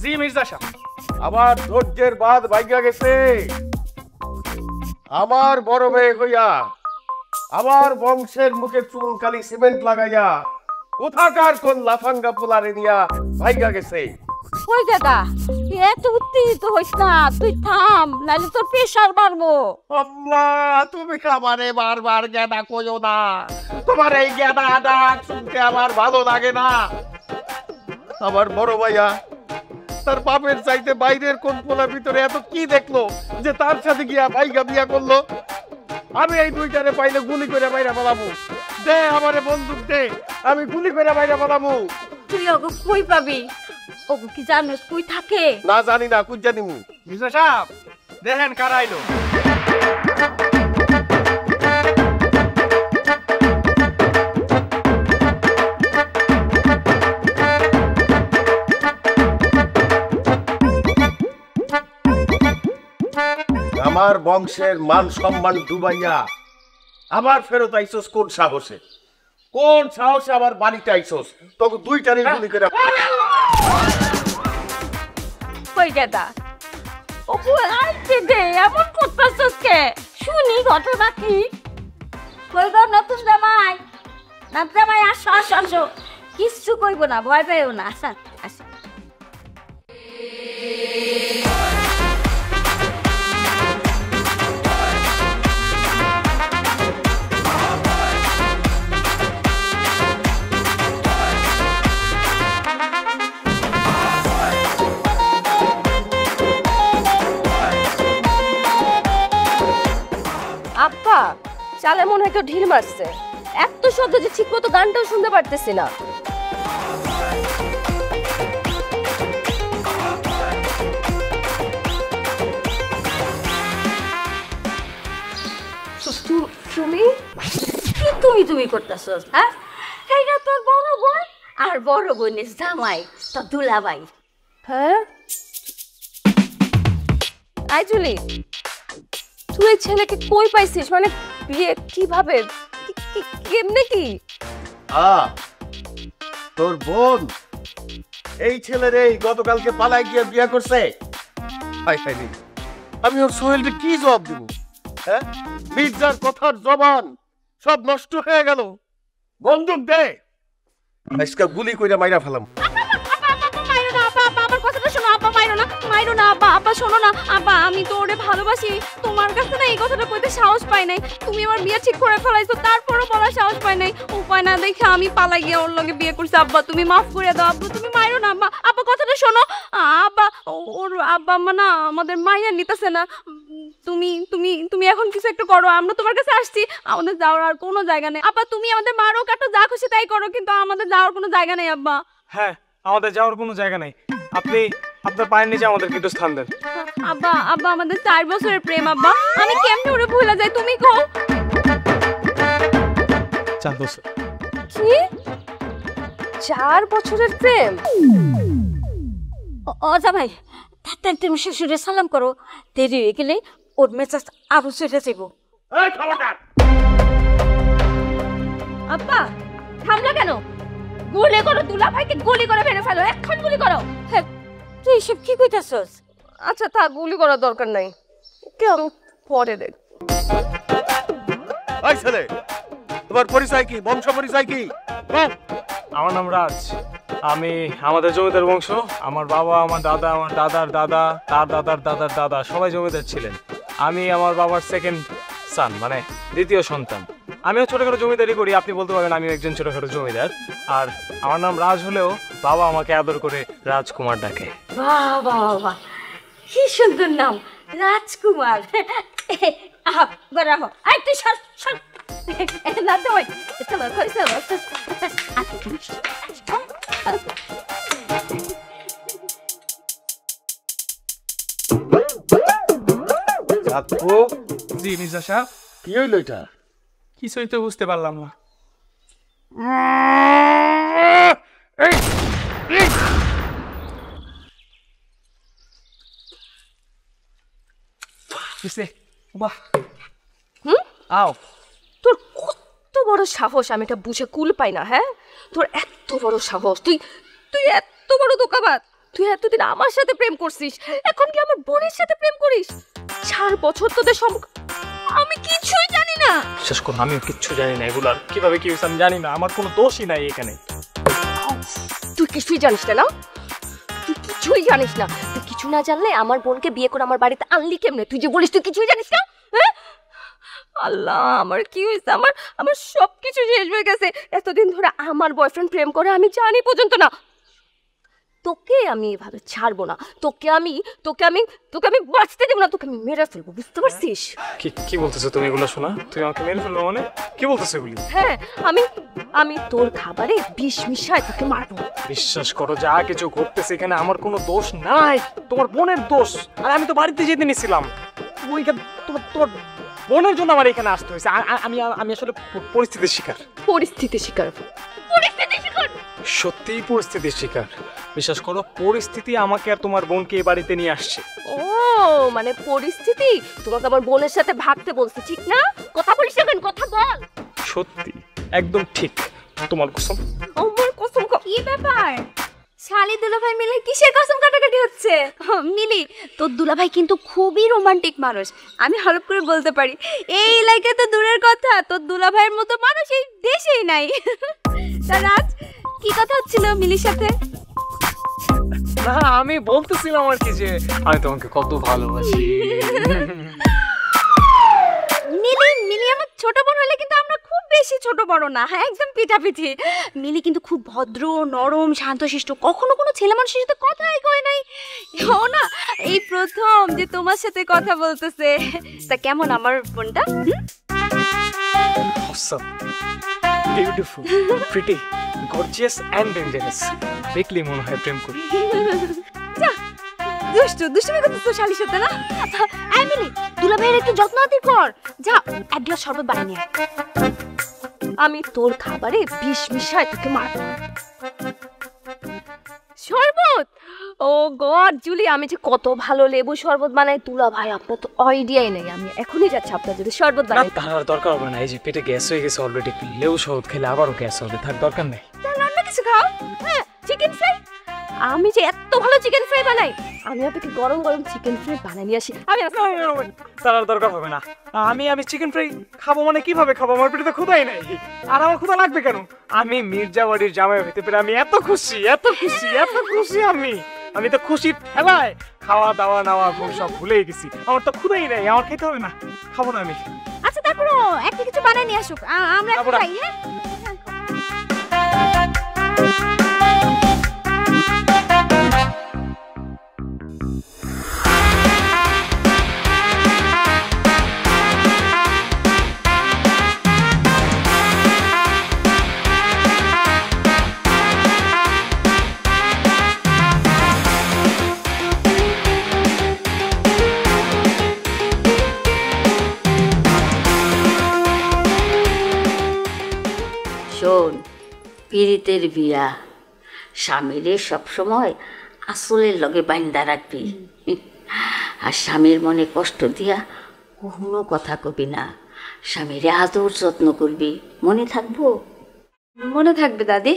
জি মির্জা সাহেব, আমার ধৈর্যের বাদ ভাইগা গেছে। আমার বড় মেয়ে হইয়া আমার বংশের মুখে চুল কালি সিমেন্ট লাগাইয়া কোথাকার কোন লাফাঙ্গা পোলারে নিয়া ভাইগা গেছে। ওই দাদা এত উত্তেজিত হইস না, তুই থাম, নাহলে তোর প্রেশার বাড়বো। আল্লাহ, তুমি আমারে বারবার জ্ঞানা কইও না। তোমার এই জ্ঞানা ডাক শুনতে আমার ভালো লাগে না। আমার বড় ভাইয়া তার বাপের চাইতে বাইরের কোন পোলার ভিতরে এত কি দেখলো যে তার সাথে গিয়া ভাইগা বিয়া করলো। আমি এই দুইটারে পাইলে গুলি করে বাইরে পালামু। দে আমারে বন্দুক দে, আমি গুলি করে বাইরে পালামু। তুই ওগো কই পাবি? ওগো কি জানোস কই থাকে? না জানি না, কুজ জানিমু। মির্জা সাহেব দেখেন কারা আইলো। আমার বংশের মান সম্মান ডুবাইয়া আবার ফেরত আইসোস কোন সাহসে? কোন সাহসে আমার বাড়িতে আইসোস? তোকে দুইটারে গুলি করে। কই দাদা ওগো আইতে দে, এমন করতেছস কে? শুনি ঘটনা কি? কই গো নতুন জামাই, নতুন জামাই আসো আসো আসো। কিচ্ছু কইব না, ভয় পাইও না। আসা আসা। আব্বা চালে মনে হয় কেউ ঢিল মারছে, এত শব্দ যে ঠিক মতো গানটাও শুনতে পারতেছি না। তুমি কি তুমি করতেছস? হ্যাঁ, এইটা তোর বড় বোন আর বড় বোনের জামাই, তোর দুলাভাই। হ্যাঁ আইজুলি, তুই এই ছেলেকে কই পাইছিস? মানে বিয়ে কিভাবে, কেমনে কি? তোর বোন এই ছেলের এই গতকালকে পালাই গিয়ে বিয়ে করছে। আমি ওর সোহেলকে কি জবাব দিব? হ্যাঁ, মির্জার কথার জবান সব নষ্ট হয়ে গেল। বন্দুক দে, আজকে গুলি কইরা মাইরা ফেলাম। আমি তো ওরে ভালোবাসি, তোমার কাছে না এই কথাটা কইতে সাহস পাই নাই। তুমি আমার বিয়ে ঠিক করে ফেলাইছো, তারপরও বলার সাহস পাই নাই। উপায় না দেখে আমি পালাই গিয়ে ওর লগে বিয়ে করছি। আব্বা তুমি মাফ করে দাও, আব্বা তুমি মাইরো না। আব্বা আব্বা কথাটা শোনো। আব্বা ওর আব্বা আম্মা না আমাদের মাইয়া নিতেছে না। তুমি তুমি তুমি এখন কিছু একটা করো, আমরা তোমার কাছে আসছি। আমাদের যাওয়ার আর কোনো জায়গা নেই। আব্বা তুমি আমাদের মারো কাটো যা খুশি তাই করো, কিন্তু আমাদের যাওয়ার কোনো জায়গা নেই। আব্বা হ্যাঁ, আমাদের যাওয়ার কোনো জায়গা নেই। আপনি আপনার পায়ের নিচে আমাদের কিন্তু স্থান দেন। আব্বা আব্বা আমাদের 4 বছরের প্রেম। আব্বা আমি কেমনে ওরে ভুলে যাই, তুমি কও। 4 বছর? কি 4 বছরের প্রেম? ও জামাই, তাড়াতাড়ি তুমি শ্বশুরে সালাম করো, দেরি হয়ে গেলে ওর মেজাজ আরো চলে যাইব। আব্বা থামলা কেন? গুলি করো, দুলাভাইকে গুলি করে মেরে ফেলো, এখন গুলি করো। হ্যাঁ, তুই এসব কি কইতাছস? আচ্ছা তা গুলি করার দরকার নাই, কেউ পরে দেখ। এই ছেলে, তোমার পরিচয় কি? বংশ পরিচয় কি? আমার নাম রাজ। আমি আমাদের জমিদার বংশ। আমার বাবা, আমার দাদা, আমার দাদার দাদা, তার দাদার দাদার দাদা সবাই জমিদার ছিলেন। আমি আমার বাবার সেকেন্ড সান, মানে দ্বিতীয় সন্তান। আমিও ছোটখাটো জমিদারি করি, আপনি বলতে পারেন আমিও একজন ছোটখাটো জমিদার। আর আমার নাম রাজ হলেও বাবা আমাকে আদর করে রাজকুমার ডাকে। বাহ বাহ বাহ, কি সুন্দর নাম, রাজকুমার। গরাহ আই তুই সর সর না তো ওই চলো কই চলো। আপু, জি মির্জা সাহেব। কি হইল এটা? কিছুই তো বুঝতে পারলাম না। বাহ হুম? আও তোর কত বড় সাহস, আমি এটা বুঝে কুল পাই না। হ্যাঁ, তোর এত বড় সাহস, তুই তুই এত বড় ধোঁকাবাজ। তুই এতদিন আমার সাথে প্রেম করছিস, এখন কি আমার বোনের সাথে প্রেম করিস? 4 বছর তোদের আমি কিছুই জানি না। শেষ করুন, আমিও কিচ্ছু জানি না। এগুলার কিভাবে কি হয়েছে আমি জানি না, আমার কোনো দোষই নাই এখানে। তুই কিছুই জানিস না? তুই কিছুই জানিস না। তুই কিছু না জানলে আমার বোনকে বিয়ে করে আমার বাড়িতে আনলি কেমনে? তুই যে বলিস তুই কিছুই জানিস না। হ্যাঁ, আল্লাহ, আমার কি হয়েছে? আমার সবকিছু শেষ হয়ে গেছে। এতদিন ধরে আমার বয়ফ্রেন্ড প্রেম করে আমি জানি পর্যন্ত না। তোকে আমি এভাবে ছাড়বো না। তোকে আমি বাঁচতে দেবো না। তোকে আমি মেরে ফেলবো, বুঝতে পারছিস? কি বলতেছো তুমি এগুলো? শোনা, তুই আমাকে মেরে ফেলবো মানে? কি বলতেছো এগুলি? হ্যাঁ, আমি তোর খাবারে বিষ মিশায় তোকে মারবো। বিশ্বাস করো, যা কিছু ঘটতেছে এখানে আমার কোনো দোষ নাই, তোমার বোনের দোষ। আর আমি তো বাড়িতে যেতে নিছিলাম, তোমার বোনের জন্য আমার এখানে আসতে হয়েছে। আমি আসলে পরিস্থিতির শিকার। পরিস্থিতির শিকার? সত্যিই পরিস্থিতির শিকার। বিশ্বাস করো, পরিস্থিতি আমাকে আর তোমার বোনকে এই বাড়িতে নিয়ে আসছে। ও মানে পরিস্থিতি তোমাকে আমার বোনের সাথে ভাগতে বলছে, ঠিক না? কথা বলিস না কেন? কথা বল। সত্যি একদম ঠিক, তোমার কসম। আমার কসম। কি ব্যাপার, শালি দুলাভাই মিলে কিসের কসম কাটাকাটি হচ্ছে? মিলি, তোর দুলাভাই কিন্তু খুবই রোমান্টিক মানুষ, আমি হলপ করে বলতে পারি। এই এলাকায় তো দূরের কথা, তোর দুলাভাইয়ের মতো মানুষ এই দেশেই নাই। তা রাজ, কি কথা হচ্ছিল মিলির সাথে? না, আমি বলতেছিলাম আর কি যে আমি তোমাকে কত ভালোবাসি। মিলি আমার ছোট বোন হলে কিন্তু আমরা খুব বেশি ছোট বড় না, হ্যাঁ একদম পিঠাপিঠি। মিলি কিন্তু খুব ভদ্র, নরম, শান্তশিষ্ট, কখনো কোনো ছেলে মানুষের সাথে কথাই কয় নাই। ও না, এই প্রথম যে তোমার সাথে কথা বলতেছে। তা কেমন আমার বোনটা? Awesome, beautiful, pretty, gorgeous and dangerous. দেখলি মনে হয় প্রেম করি। দুষ্টুমি করতেছ শালির সাথে না? এই মিলি, দুলাভাইয়ের একটু যত্ন আদর কর। যা, এক গ্লাস শরবত বানিয়ে নিয়ে আয়। আমি তোর খাবারে বিষ মিশায় তোকে মারবো। শরবত? ও গড জুলি, আমি যে কত ভালো লেবু শরবত বানাই। তুলা ভাই, আপনার তো আইডিয়াই নেই। আমি এখনই যাচ্ছি আপনার যদি শরবত না, বানাই। তার আর দরকার হবে না। এই যে পেটে গ্যাস হয়ে গেছে অলরেডি, লেবু শরবত খেলে আবারও গ্যাস হবে, থাক দরকার নেই। তাহলে অন্য কিছু খাও। হ্যাঁ, চিকেন ফ্রাই। আমি যে এত ভালো চিকেন ফ্রাই বানাই, আমি আপনাকে গরম গরম চিকেন ফ্রাই বানিয়ে নিয়ে আসি। তার আর দরকার হবে না। আমি চিকেন ফ্রাই খাবো মানে কিভাবে খাবো? আমার পেটে তো ক্ষুধাই নাই। আর আমার ক্ষুধা লাগবে কেন? আমি মির্জাবাড়ির জামাই হইতে পেরে আমি এত খুশি, এত খুশি, এত খুশি। আমি তো খুশির ঠেলায় খাওয়া দাওয়া নেওয়া ঘুম সব ভুলেই গেছি। আমার তো ক্ষুধাই নাই, আমার খেতে হবে না, খাবো না আমি। আচ্ছা তারপরও একটা কিছু বানিয়ে নিয়ে আসুক, আমরা একটু তারপর- খাই। হ্যাঁ শোন, পীড়িতের বিয়া স্বামীরে সবসময় আসলের লগে বাইন্দা রাখবি। আর স্বামীর মনে কষ্ট দিয়া কোনো কথা কবি না। স্বামীরে আদর যত্ন করবি, মনে থাকবো? মনে থাকবে দাদি,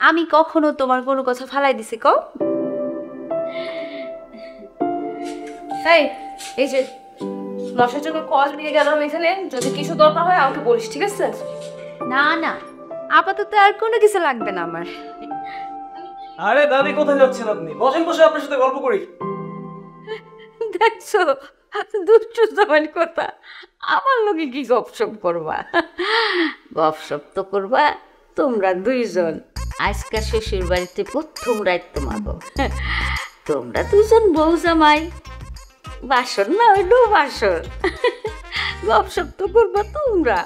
আমি কখনো তোমার কোনো কথা ফালাই দিছি কও? এই যে মশার জন্য কল দিয়ে গেলাম এখানে, যদি কিছু দরকার হয় আমাকে বলিস, ঠিক আছে? না না, আপাতত আর কোনো কিছু লাগবে না আমার। আরে দাদি, কোথায় যাচ্ছেন আপনি? বসেন, বসে আপনার সাথে গল্প করি। দেখছো দুষ্টু জামাই কথা, আমার লোকে কি গপসপ করবা? গপসপ তো করবা তোমরা দুইজন। আজকা শ্বশুর বাড়িতে প্রথম রাত তোমাগো। তোমরা দুজন বউ জামাই, বাসর না হইলেও বাসর। গপসপ তো করবা তোমরা।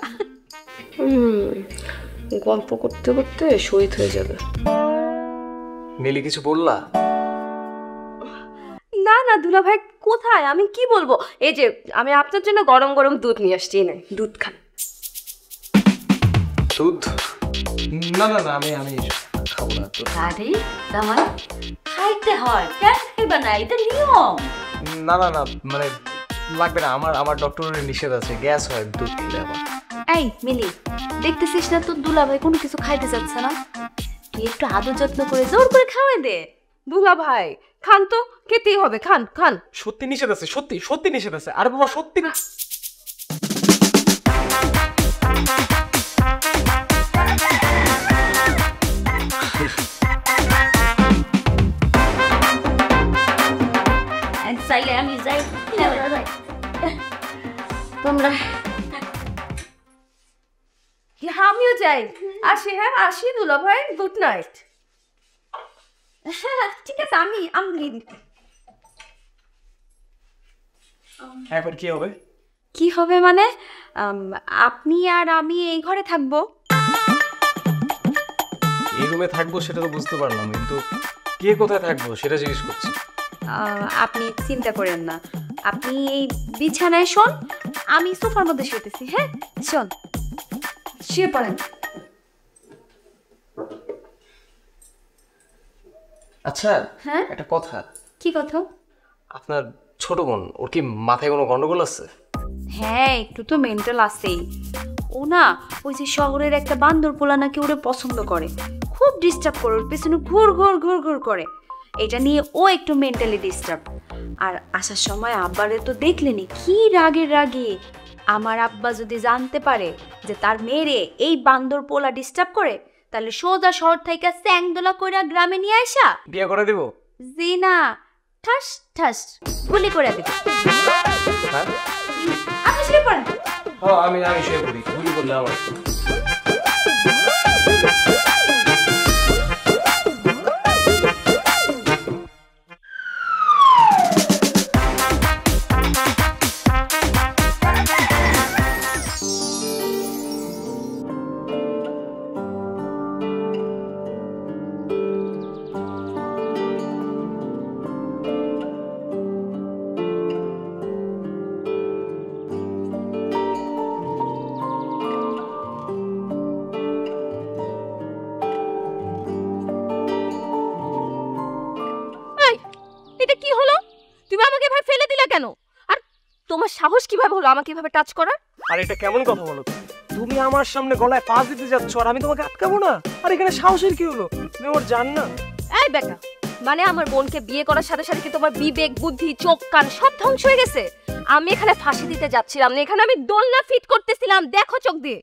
গল্প করতে করতে শহীদ হয়ে যাবে। মিলি কিছু বললা? না না দুলা ভাই, কোথায়? আমি কি বলবো? এই যে আমি আপনার জন্য গরম গরম দুধ নিয়ে আসছি, না দুধ খান। দুধ? না না না, আমি খাবো না তো। আরে জামাই, খাইতে হয়, কেন খাইবা না? এটা নিয়ম। না না না, মানে লাগবে না, আমার ডক্টরের নিষেধ আছে, গ্যাস হয় দুধ খেলে আমার। এই মিলি, দেখতেছিস না তোর দুলাভাই কোনো কিছু খাইতে চাচ্ছে না? তুই একটু আদর যত্ন করে জোর করে খাওয়াই দে। দুলাভাই খান তো, খেতেই হবে, খান খান। সত্যি নিষেধ আছে, সত্যি সত্যি নিষেধ আছে। আরে বাবা সত্যি না। চাইলে আমি যাই, তোমরা আমিও যাই, আসি। হ্যাঁ আসি দুলাভাই, গুড নাইট। হ্যাঁ ঠিক আছে, আমি দিয়ে দিচ্ছি। এবার কি হবে? কি হবে মানে? আপনি আর আমি এই ঘরে থাকবো। এই রুমে থাকবো সেটা তো বুঝতে পারলাম, কিন্তু কে কোথায় থাকবো সেটা জিজ্ঞেস করছি। আপনি চিন্তা করেন না, আপনি এই বিছানায় শোন, আমি সোফার মধ্যে শুতেছি। হ্যাঁ শোন, শুয়ে পড়েন। আচ্ছা হ্যাঁ একটা কথা, কি কথা? আপনার ছোট বোন, ওর কি মাথায় কোনো গন্ডগোল আছে? হ্যাঁ একটু তো মেন্টাল আছেই। ও না ওই যে শহরের একটা বান্দর পোলা নাকি ওরে পছন্দ করে, খুব ডিস্টার্ব করে, ওর পেছনে ঘুর ঘুর ঘুর ঘুর করে। এটা নিয়ে ও একটু মেন্টালি ডিস্টার্ব। আর আসার সময় আব্বারে তো দেখলেনি কি রাগের রাগে। আমার আব্বা যদি জানতে পারে যে তার মেয়েরে এই বান্দর পোলা ডিস্টার্ব করে, তাহলে সোজা শহর থেকে স্যাংদোলা কইরা গ্রামে নিয়ে আসা বিয়ে করে দিব? জি না, ঠাস ঠাস গুলি করে দিবে। হ্যাঁ আপনি শুয়ে পড়েন। আমি শুয়ে পড়ি, গুলি করলে আমার। এটা কি হলো? তুমি আমাকে এভাবে ফেলে দিলা কেন? আর তোমার সাহস কিভাবে হলো আমাকে এভাবে টাচ করার? আর এটা কেমন কথা বলো? তুমি আমার সামনে গলায় ফাঁস দিতে যাচ্ছ আর আমি তোমাকে আটকাবো না? আর এখানে সাহসের কি হলো? তুমি ওর জান না? এই বেটা, মানে আমার বোনকে বিয়ে করার সাথে সাথে কি তোমার বিবেক, বুদ্ধি, চোখ, কান সব ধ্বংস হয়ে গেছে? আমি এখানে ফাঁসি দিতে যাচ্ছিলাম না, এখানে আমি দোলনা ফিট করতেছিলাম, দেখো চোখ দিয়ে।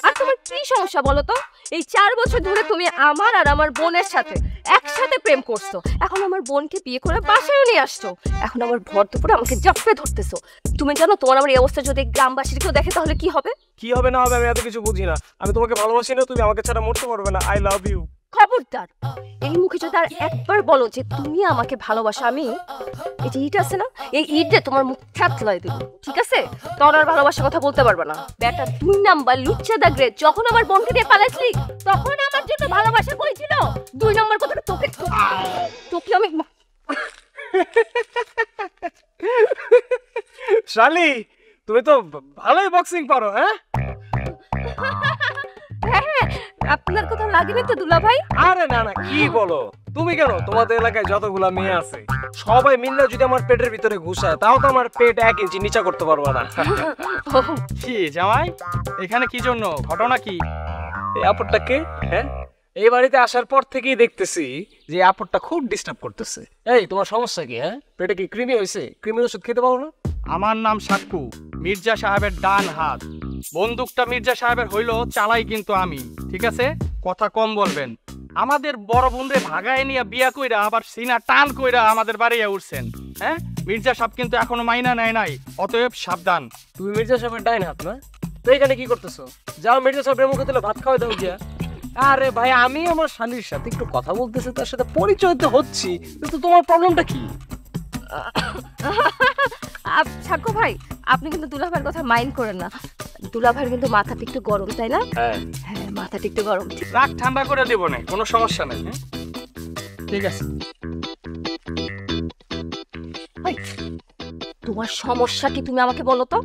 আর তোমার কি সমস্যা বলো তো? এই 4 বছর ধরে তুমি আমার আর আমার বোনের সাথে একসাথে প্রেম করছো, এখন আমার বোনকে বিয়ে করে বাসায় নিয়ে আসছো, এখন আমার ভর দুপুরে আমাকে জাফরে ধরতেছো। তুমি জানো তোমার আমার এই অবস্থা যদি গ্রামবাসীর কেউ দেখে তাহলে কি হবে? কি হবে না হবে আমি এত কিছু বুঝি না। আমি তোমাকে ভালোবাসি না, তুমি আমাকে ছাড়া মরতে পারবে না। I love you. খবরদার এই মুখে যদি আর একবার বলো যে তুমি আমাকে ভালোবাসো, আমি এই যে ইট আছে না, এই ইটে তোমার মুখ থ্যাতলাই দেব, ঠিক আছে? তখন আর ভালোবাসার কথা বলতে পারবে না। বেটা 2 নাম্বার লুচ্চা দাগরে, যখন আমার বোনকে দিয়ে পালাইছিলি তখন আমার জন্য ভালোবাসা করেছিল। 2 নাম্বার কথাটা তোকে তোকে আমি শালি, তুমি তো ভালোই বক্সিং পারো। হ্যাঁ হ্যাঁ, আপনার কথা লাগেনি তো দুলা ভাই? আরে না না, কি বলো তুমি? কেন, তোমাদের এলাকায় যতগুলা মেয়ে আছে সবাই মিললে যদি আমার পেটের ভিতরে ঘুষায়, তাও তো আমার পেট 1 ইঞ্চি নিচা করতে পারবো না। কি জামাই, এখানে কি জন্য, ঘটনা কি? এই আপদটাকে, হ্যাঁ এই বাড়িতে আসার পর থেকেই দেখতেছি যে এই আপদটা খুব ডিস্টার্ব করতেছে। এই তোমার সমস্যা কি? হ্যাঁ পেটে কি কৃমি হয়েছে? কৃমির ওষুধ খেতে পারো না? আমার নাম সাক্কু, মির্জা সাহেবের ডান হাত। বন্দুকটা মির্জা সাহেবের হইলো, চালাই কিন্তু আমি, ঠিক আছে? কথা কম বলবেন। আমাদের বড় বোনরে ভাগায় নিয়ে বিয়া কইরা আবার সিনা টান কইরা আমাদের বাড়িয়ে উঠছেন। হ্যাঁ, মির্জা সাহেব কিন্তু এখনো মাইনা নেয় নাই, অতএব সাবধান। তুমি মির্জা সাহেবের ডাইন হাত না? তো এখানে কি করতেছো? যাও মির্জা সাহেবের মুখে তুলে ভাত খাওয়াই দাও গিয়া। আরে ভাই, আমি আমার স্বামীর সাথে একটু কথা বলতেছি, তার সাথে পরিচয় তো হচ্ছি, কিন্তু তোমার প্রবলেমটা কি? সাক্ষ্য ভাই, আপনি কিন্তু দুলাভাইয়ের কথা মাইন্ড করেন না। দুলাভাইয়ের কিন্তু মাথাটা একটু গরম, তাই না? হ্যাঁ হ্যাঁ, মাথাটা একটু গরম। রাগ ঠান্ডা করে দেবো না, কোনো সমস্যা নেই। হ্যাঁ ঠিক আছে। তোমার সমস্যা কি তুমি আমাকে বলো তো?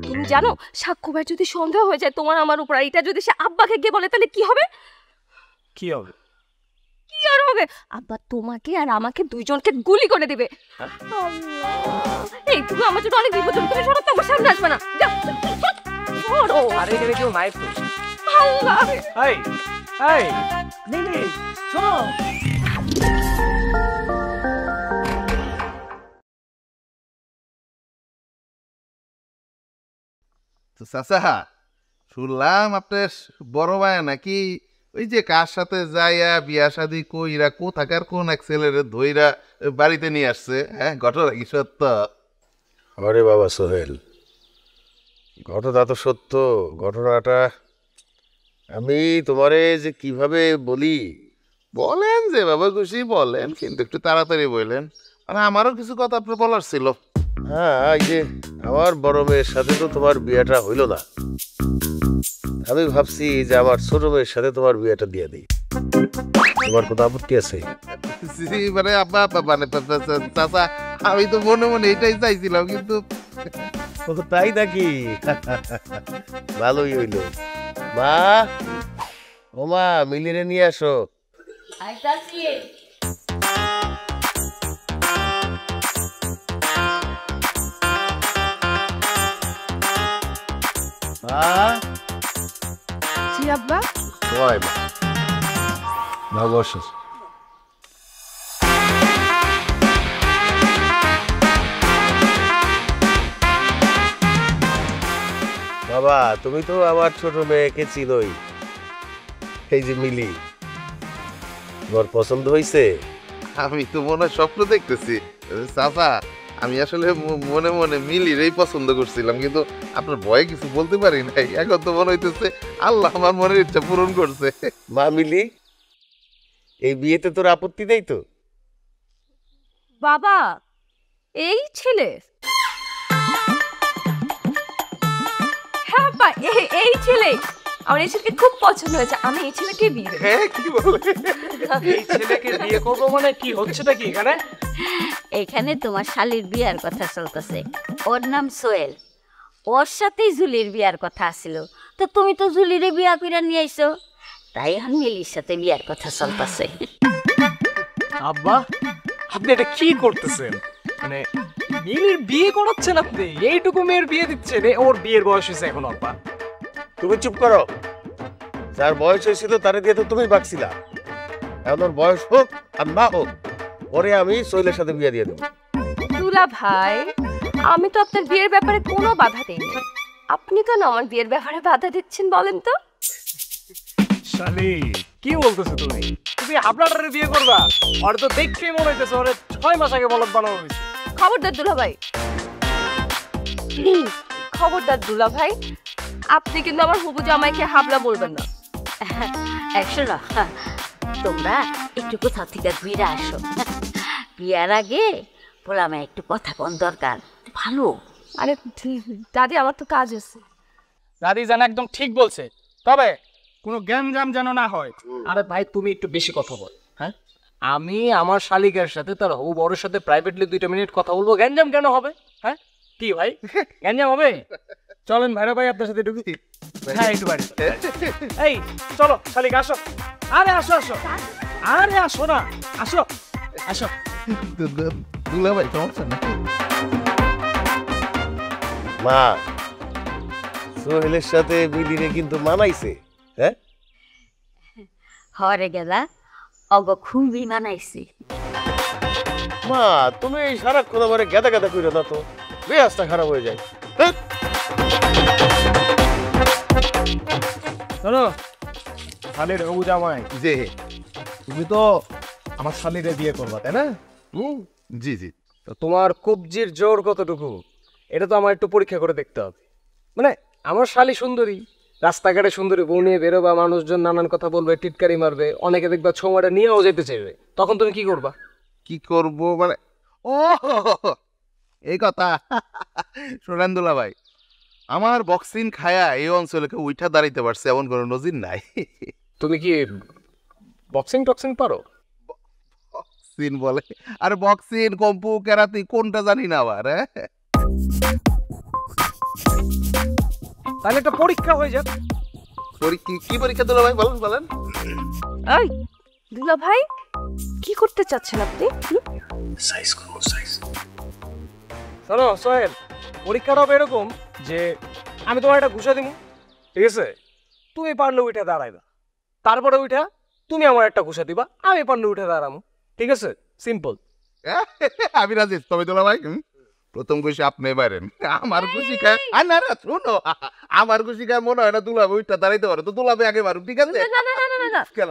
তুমি জানো সাক্ষ্য ভাই যদি সন্দেহ হয়ে যায় তোমার আমার উপর, আর এটা যদি সে আব্বাকে গিয়ে বলে তাহলে কি হবে? কি হবে? কি আর হবে? আব্বা তোমাকে আর আমাকে দুইজনকে গুলি করে দিবে। আল্লাহ, এই তুমি আমার জন্য অনেক বিপদ, তুমি সরো, তোমার সামনে আসবে না, যাও সরো। আরে এখানে কেউ নাই তো। আল্লাহ, এই এই লিলি শোনো। তো চাচা, শুনলাম আপনার বড় ভাই নাকি ওই যে কার সাথে যাইয়া বিয়া শাদি কইরা কোথাকার কোন এক ছেলেরে ধইরা বাড়িতে নিয়ে আসছে, হ্যাঁ ঘটনা কি সত্য? আরে বাবা সোহেল, ঘটনা তো সত্য। ঘটনাটা আমি তোমারে যে কিভাবে বলি। বলেন যে বাবা খুশি বলেন, কিন্তু একটু তাড়াতাড়ি বললেন, মানে আমারও কিছু কথা আপনার বলার ছিল। হ্যাঁ, এই যে আমার বড় মেয়ের সাথে তো তোমার বিয়েটা হইল না। আমি ভাবছি যে আমার ছোট মেয়ের সাথে তোমার বিয়েটা দিয়ে দিই। তোমার কোনো আপত্তি আছে? জি, মানে আব্বা মানে চাচা, আমি তো মনে মনে এটাই চাইছিলাম, কিন্তু ও তাই নাকি? ভালোই হইল। মা, ও মা, মিলিরে নিয়ে আসো। আইতাছি। মা, জি আব্বা। তোমায় মা। না বসো। বাবা, তুমি তো আমার ছোট মেয়েকে চিনোই, এই যে মিলি। তোমার পছন্দ হয়েছে? আমি তো মনে হয় স্বপ্ন দেখতেছি চাচা। আমি আসলে মনে মনে মিলিরই পছন্দ করছিলাম, কিন্তু আপনার ভয়ে কিছু বলতে পারি নাই। এখন তো মনে হইতেছে আল্লাহ আমার মনের ইচ্ছা পূরণ করছে। মা মিলি, এই বিয়েতে তোর আপত্তি নেই তো? বাবা, এই ছেলে? হ্যাঁ আব্বা, এই ছেলে। আমার এই ছেলেকে খুব পছন্দ হয়েছে, আমি এই ছেলেকে বিয়ে দেব। হ্যাঁ, কি বলে? এই ছেলেকে বিয়ে করবো মানে কি হচ্ছেটা কি এখানে? এখানে তোমার শালির বিয়ার কথা চলতেছে। ওর নাম সোহেল, ওর সাথেই জুলির বিয়ার কথা আছিল। তো তুমি তো জুলিরে বিয়া কইরা নিয়ে আইছো, তাই এখন মিলির সাথে বিয়ার কথা চলতেছে। আব্বা, আপনি এটা কি করতেছেন? মানে মিলির বিয়ে করাচ্ছেন আপনি? এইটুকু মেয়ের বিয়ে দিচ্ছেন? ওর বিয়ের বয়স হয়েছে এখন আব্বা। তুমি চুপ করো। যার বয়স হয়েছিল তারে দিয়ে তো তুমি বাঁকছিলা। এখন ওর বয়স হোক আর না হোক, পরে আমি সোহেলের সাথে বিয়ে দিয়ে দেবো। দুলা ভাই, আমি তো আপনার বিয়ের ব্যাপারে কোনো বাধা দেইনি, আপনি কেন আমার বিয়ের ব্যাপারে বাধা দিচ্ছেন বলেন তো? শালি, কি বলতেছো তুমি? তুমি আপনার বিয়ে করবা? আর তো দেখতেই মনে হইতেছে ওরে 6 মাস আগে বলদ বানানো হয়েছে। খবরদার দুলা ভাই, খবরদার দুলা ভাই, আপনি কিন্তু আমার হবু জামাইকে হাবলা বলবেন না। শোনো, তোমরা একটু কোথাও থেকে ঘুরে আসো। বিয়ার আগে বললাম একটু কথা কোন দরকার, ভালো। আরে দাদি, আমার তো কাজ আছে। দাদি জানা একদম ঠিক বলছে, তবে কোনো গ্যাঞ্জাম যেন না হয়। আরে ভাই, তুমি একটু বেশি কথা বল। হ্যাঁ, আমি আমার শালিকার সাথে তার ও বড়ের সাথে প্রাইভেটলি 2 মিনিট কথা বলবো, গ্যাঞ্জাম কেন হবে? হ্যাঁ কি ভাই, গ্যাঞ্জাম হবে? চলেন ভাইরা ভাই, আপনার সাথে ঢুকি। হ্যাঁ, একটু বাড়ি। এই চলো শালিকা, আসো। আরে আসো আসো, আরে আসো না, আসো আসো। দুলা ভাই সমস্যা নাকি? মা, সোহেলের সাথে মিলিরে কিন্তু মানাইছে। হ্যাঁ, হরে গেলা অগ খুবই মানাইছি। মা তুমি এই সারাক্ষণ আমার গাদা গাদা করে দাও তো, বেয়াসটা খারাপ হয়ে যায়। হ্যাঁ? শোনো শালির হবু জামাই, যে তুমি তো আমার শালিরে বিয়ে করবা, তাই না? জি জি, তো তোমার কবজির জোর কতটুকু এটা তো আমার একটু পরীক্ষা করে দেখতে হবে। মানে আমার শালি সুন্দরী, রাস্তাঘাটে সুন্দরী বউ নিয়ে বেরোবা, মানুষজন নানান কথা বলবে, টিটকারি মারবে, অনেকে দেখবা ছোঁয়াটা নিয়েও যেতে চাইবে, তখন তুমি কি করবা? কি করব মানে, ও এই কথা শোনেন দুলা ভাই, আমার বক্সিং খায়া এই অঞ্চলে কেউ উঠা দাঁড়াইতে পারছে এমন কোনো নজির নাই। তুমি কি বক্সিং টক্সিং পারো? বক্সিং বলে, আর বক্সিং কম্পু কেরাতি কোনটা জানি না আবার। হ্যাঁ, তাহলে একটা পরীক্ষা হয়ে যাক। কি পরীক্ষা দুলা ভাই বলেন বলেন? এই দুলা ভাই, করতে চাচ্ছেন আপনি? শোনো সোহেল, পরীক্ষাটা হবে এরকম যে আমি তোমার একটা ঘুষা দিব, ঠিক আছে? তুমি পারলে উঠে দাঁড়াইবা, তারপরে উঠা তুমি আমার একটা ঘুষা দিবা, আমি পারলে উঠে দাঁড়াবো, ঠিক আছে? সিম্পল। আমি রাজি, তবে দুলা ভাই প্রথম খুশি আপনি পারেন, আমার খুশি খায় না না শুনো, আমার খুশি খায় মনে হয় না দুলা ভাই উঠটা দাঁড়াইতে পারে, তো দুলা ভাই আগে মারুন, ঠিক আছে? না না না না না কেন?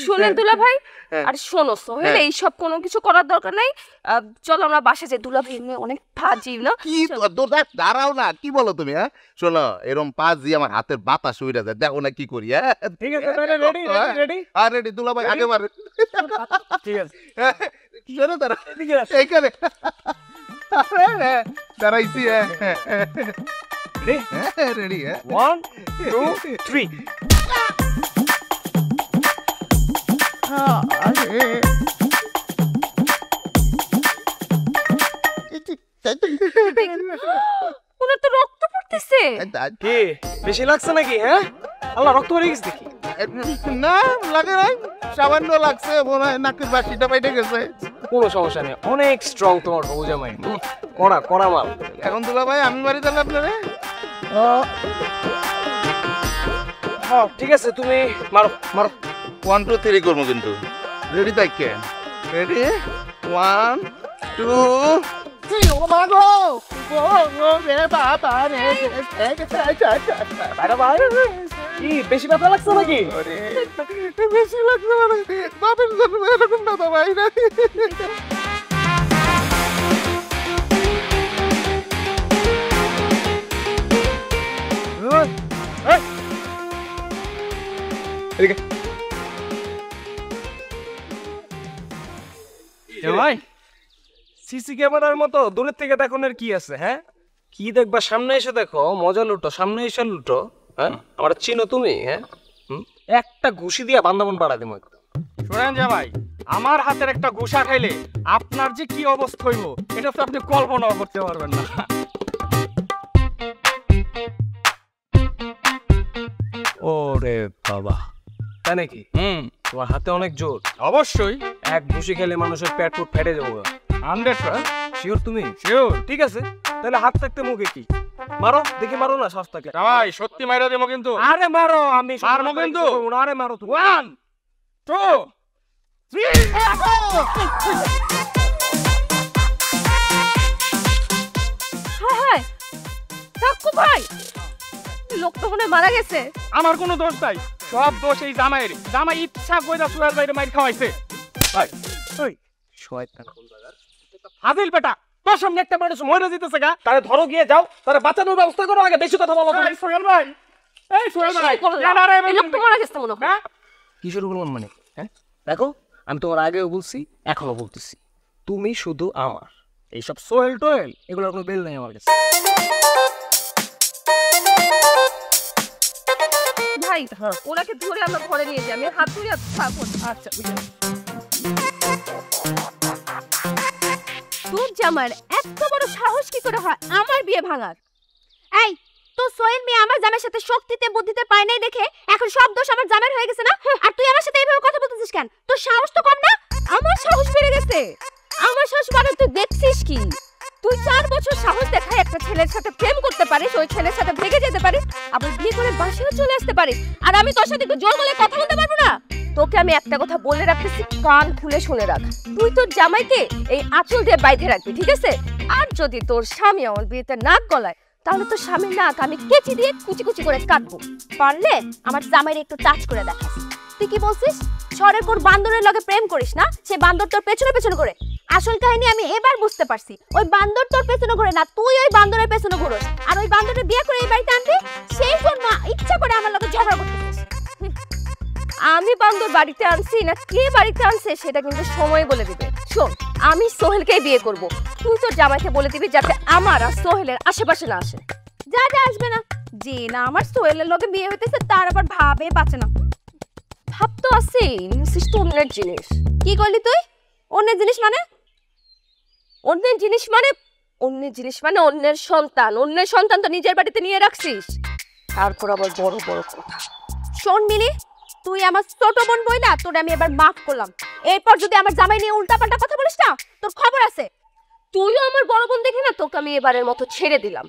শোনেন দুলা ভাই, আর শোনো সোহেল, এইসব কোনো কিছু করার দরকার নাই। চলো আমরা বাসা যাই, দুলা ভাই অনেক ফাজিল না? কি দাঁড়াও না, কি বলো তুমি? হ্যাঁ শোনো, এরম পাঁচি আমার হাতের বাতাস উড়ে যায়, দেখো না কি করি। হ্যাঁ ঠিক আছে, তাহলে রেডি রেডি আর রেডি, দুলা ভাই আগে মারে, ঠিক আছে। শোনো তারা ঠিক আছে, এইখানে দাঁড়াইছি। রেডি? 1 2 3। ওনার তো রক্ত পড়তেছে। কি বেশি লাগছে নাকি? হ্যাঁ আল্লাহ, রক্ত পড়ে গেছে দেখি। না লাগে নাই, সামান্য লাগছে, মনে হয় নাকের বাসিটা বাইরে গেছে। কোনো সমস্যা নেই, অনেক স্ট্রং তোমার বউ জামাই, কড়া কড়া মাল। এখন দুলা ভাই আমি মারি তাহলে আপনারে? হ্যাঁ ঠিক আছে, তুমি মারো মারো। 1 2 3 করবো কিন্তু। রেডি থাককে? রেডি 1 2 3। ও মা গো, ও রে বাবা রে, কি বেশি ব্যথা লাগছে নাকি? বেশি লাগছে মানে বাপের জন্য এরকম না ভাই না। ভাই সিসি ক্যামেরার মতো দূরের থেকে দেখো না কি আছে? হ্যাঁ কি দেখবা? সামনে এসে দেখো, মজা লুটো, সামনে এসে লুটো। হ্যাঁ আমার চিনো তুমি? হ্যাঁ একটা ঘুষি দিয়া বান্দাবন পাড়া দিমো একদম। শোনেন জামাই, আমার হাতের একটা ঘুষা খাইলে আপনার যে কি অবস্থা হইব এটা তো আপনি কল্পনাও করতে পারবেন না। ওরে বাবা, তাই নাকি? তোমার হাতে অনেক জোর। অবশ্যই, এক ঘুষি খেলে মানুষের পেট ফুট ফেটে যাবো। 100%। শিওর তুমি? শিওর। ঠিক আছে, তাহলে হাত থাকতে মুখে কি? মারো দেখি, মারো না শ্বাস থাকলে। জামাই সত্যি মাইরা দেবো কিন্তু। আরে মারো, আমি মারবো কিন্তু। আরে মারো তুমি। 1 2 3। হ্যাঁ হ্যাঁ কাকু ভাই, লোক তো মনে হয় মারা গেছে। আমার কোনো দোষ নাই, সব দোষ এই জামাইয়ের। জামাই ইচ্ছা কইরা সুয়ার বাইরে মাইর খাওয়াইছে। ভাই ওই শয়তান ফাজিল বেটা, তোর সামনে একটা মানুষ মরে যেতেছে গা। তারে ধরো, গিয়ে যাও, তারে বাঁচানোর ব্যবস্থা করো, আগে বেশি কথা বলো তুমি। এই সোহেল ভাই, এই সোহেল ভাই, এই লোক তো মারা গেছে মনে হয়। কি শুরু করলাম মানে? হ্যাঁ দেখো, আমি তোমার আগেও বলছি, এখনো বলতেছি, তুমি শুধু আমার। এইসব সোহেল টোহেল এগুলোর কোনো বেল নাই আমার কাছে। ভাই ওনাকে ধরে আমরা ঘরে নিয়ে যাই, আমি হাত ধরে থাকবো। আচ্ছা তোর জামার এত বড় সাহস কি করে হয় আমার বিয়ে ভাঙার? এই তো সোহেল মেয়ে আমার জামাইয়ের সাথে শক্তিতে বুদ্ধিতে পায় নাই দেখে এখন সব দোষ আমার জামাইয়ের হয়ে গেছে না? আর তুই আমার সাথে এইভাবে কথা বলতেছিস কেন? তোর সাহস তো কম না? আমার সাহস বেড়ে গেছে। আমার সাহস মানে তুই দেখছিস কি? তুই 4 বছর সাহস দেখায় একটা ছেলের সাথে প্রেম করতে পারিস, ওই ছেলের সাথে ভেগে যেতে পারিস, আবার বিয়ে করে বাসায়ও চলে আসতে পারিস, আর আমি তোর সাথে একটু জোর গলায় কথা বলতে পারবো না? তোকে আমি একটা কথা বলে রাখতেছি, কান খুলে শুনে রাখ। তুই তোর জামাইকে এই আঁচল দিয়ে বাইধে রাখবি, ঠিক আছে? আর যদি তোর স্বামী আমার বিয়েতে নাক গলায়, তাহলে তোর স্বামীর নাক আমি কেচি দিয়ে কুচি কুচি করে কাটবো। পারলে আমার জামাইরে একটু টাচ করে দেখাস। তুই কি বলছিস? ছড়ের কোর বান্দরের লগে প্রেম করিস না, সে বান্দর তোর পেছনে পেছনে করে। আসল কাহিনী আমি এবার বুঝতে পারছি, ওই বান্দর তোর পেছনে ঘুরে না, তুই ওই বান্দরের পেছনে ঘুরোস। আর ওই বান্দরটা বিয়ে করে এই বাড়িতে আনবি, সেই জন্য ইচ্ছা করে আমার লগে ঝগড়া করতেছিস। আমি বান্দর বাড়িতে আনছি না কে বাড়িতে আনছে সেটা কিন্তু সময় বলে দিবে। শোন, আমি সোহেলকেই বিয়ে করব, তুই তোর জামাইকে বলে দিবি যাতে আমার আর সোহেলের আশেপাশে না আসে। যা যা আসবে না, যে না আমার সোহেলের লগে বিয়ে হইতেছে তার আবার ভাবে বাঁচে না। ভাব তো আছে, তো অন্যের জিনিস। কি করলি তুই? অন্যের জিনিস মানে? অন্যের জিনিস মানে অন্যের জিনিস মানে অন্যের সন্তান। অন্যের সন্তান তো নিজের বাড়িতে নিয়ে রাখছিস, তারপর আবার বড় বড় কথা। শোন মিলি, তুই আমার ছোট বোন বইলা তোরে আমি এবার মাফ করলাম, এরপর যদি আমার জামাই নিয়ে উল্টাপাল্টা কথা বলিস না, তোর খবর আছে। তুইও আমার বড় বোন দেখে না, তোকে আমি এবারের মতো ছেড়ে দিলাম।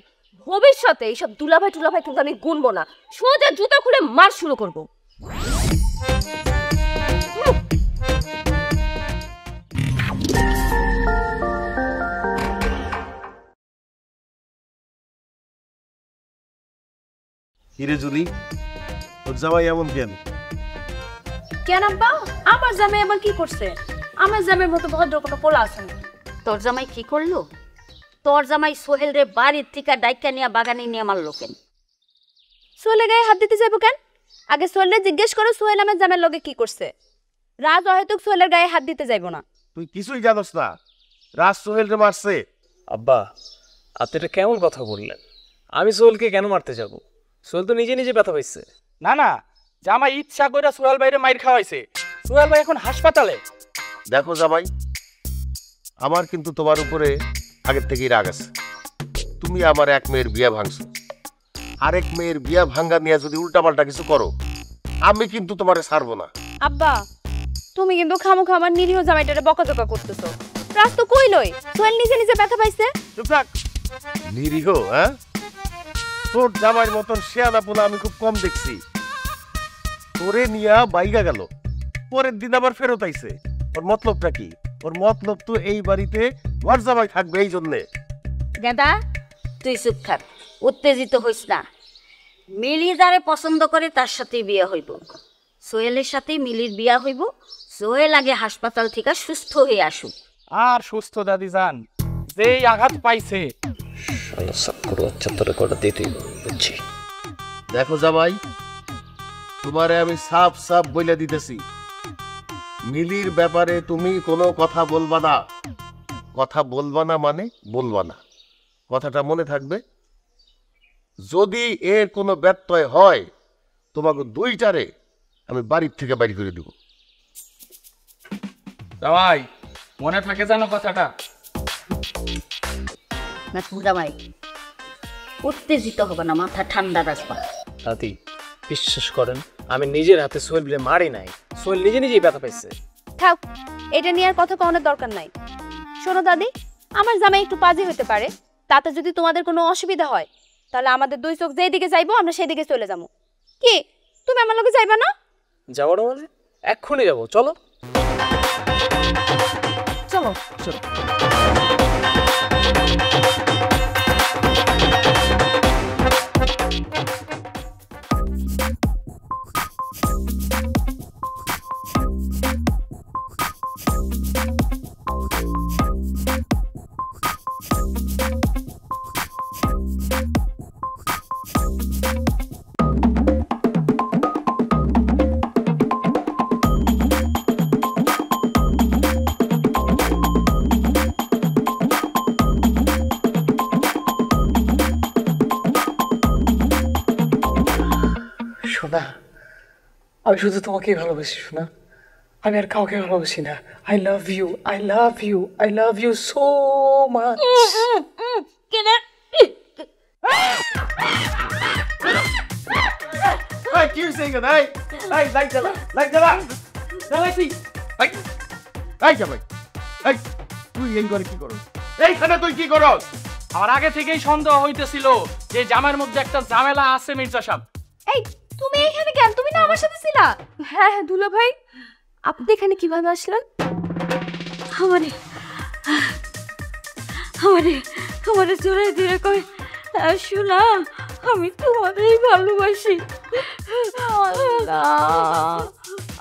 ভবিষ্যতে এইসব দুলাভাই টুলাভাই কিন্তু আমি গুনবো না, সোজা জুতা খুলে মার শুরু করবো। হিরে জুলি, তোর জামাই এমন কেন? কেন আব্বা, আমার জামাই এমন কি করছে? আমার জামাইয়ের মতো ভদ্র কোনো পোলা আছে না। তোর জামাই কি করলো? তোর জামাই সোহেল রে বাড়ির থেকে ডাইকা নিয়ে বাগানে নিয়ে মারলো কেন? সোহেলের গায়ে হাত দিতে যাবো কেন? আগে সোহেলরে জিজ্ঞেস করো সোহেল আমার জামাইয়ের লগে কি করছে। রাজ হয়তো সোহেলের গায়ে হাত দিতে যাইবো না। তুই কিছুই জানোস না, রাজ সোহেল রে মারছে। আব্বা, আপনি এটা কেমন কথা বললেন? আমি সোহেলকে কেন মারতে যাব? সোহেল তো নিজে নিজে ব্যথা পাইছে। না না, জামাই ইচ্ছা করে সোহেল ভাইরে মাইর খাওয়াইছে। সোহেল ভাই এখন হাসপাতালে। দেখো জামাই, আমার কিন্তু তোমার উপরে আগের থেকেই রাগ আছে। তুমি আমার এক মেয়ের বিয়া ভাঙছো, আরেক মেয়ের বিয়া ভাঙ্গা নিয়ে যদি উল্টাপাল্টা কিছু করো, আমি কিন্তু তোমারে ছাড়বো না। আব্বা, তুমি কিন্তু খামোখা আমার নিরীহ জামাইটারে বকাঝকা করতেছো। রাজ তো কইলই সোহেল নিজে নিজে ব্যথা পাইছে। চুপ থাক। নিরীহ? হ্যাঁ, তোর জামাইয়ের মতন শেয়ানা পোলা আমি খুব কম দেখছি। তোরে নিয়া বাইগা গেল, পরের দিন আবার ফেরত আইছে। ওর মতলবটা কি? ওর মতলব তো এই বাড়িতে ঘর জামাই থাকবে, এই জন্যে। গেদা, তুই চুপ থাক, উত্তেজিত হইস না। মিলি যারে পছন্দ করে তার সাথেই বিয়ে হইব। সোহেলের সাথেই মিলির বিয়া হইব। সোহেল আগে হাসপাতাল থেকে সুস্থ হয়ে আসুক। আর সুস্থ দাদি যান, যেই আঘাত পাইছে। দেখো জামাই, তোমারে আমি সাফ সাফ বইলা দিতেছি, মিলির ব্যাপারে তুমি কোনো কথা বলবা না। কথা বলবা না মানে বলবা না, কথাটা মনে থাকবে। যদি এর কোনো ব্যত্যয় হয়, তোমাকে দুইটারে আমি বাড়ির থেকে বাইরে করে দেব। জামাই, মনে থাকে জানো কথাটা? না জামাই, উত্তেজিত হবে না, মাথা ঠান্ডা রাখবা। দাদি, বিশ্বাস করেন, আমি নিজের হাতে সোহেলকে মারি নাই। সোহেল নিজে নিজেই ব্যথা পাইছে। থাক, এটা নিয়ে আর কথা কওয়ানোর দরকার নাই। শোনো দাদি, আমার জামাই একটু পাজি হতে পারে, তাতে যদি তোমাদের কোনো অসুবিধা হয় তাহলে আমাদের দুই চোখ যেই দিকে যাইবো আমরা সেই দিকে চলে যাবো। কি তুমি আমার লগে যাইবা না? যাবো না মানে? এক্ষুনি যাবো, চলো চলো। চলো। শোনা, আমি শুধু তোমাকেই ভালোবাসি শোনা, আমি আর কাউকে ভালোবাসি না। I love you, I love you, I love you so much. কি হয়েছে এখানে? লাইট জ্বালা, লাইট জ্বালা, জ্বালাইছি। জামাই, তুই এই ঘরে কি করো? এইখানে তুই কি করো? আমার আগে থেকেই সন্দেহ হইতেছিল যে জামাইয়ের মধ্যে একটা ঝামেলা আছে। মির্জা সাহেব, এই তুমি এখানে কেন? তুমি না আমার সাথে ছিলা। হ্যাঁ হ্যাঁ দুলা ভাই, আপনি এখানে কিভাবে আসলেন? আমারে আমারে আমারে জোরে ধীরে কই, শোনা, আমি তোমারই ভালোবাসি।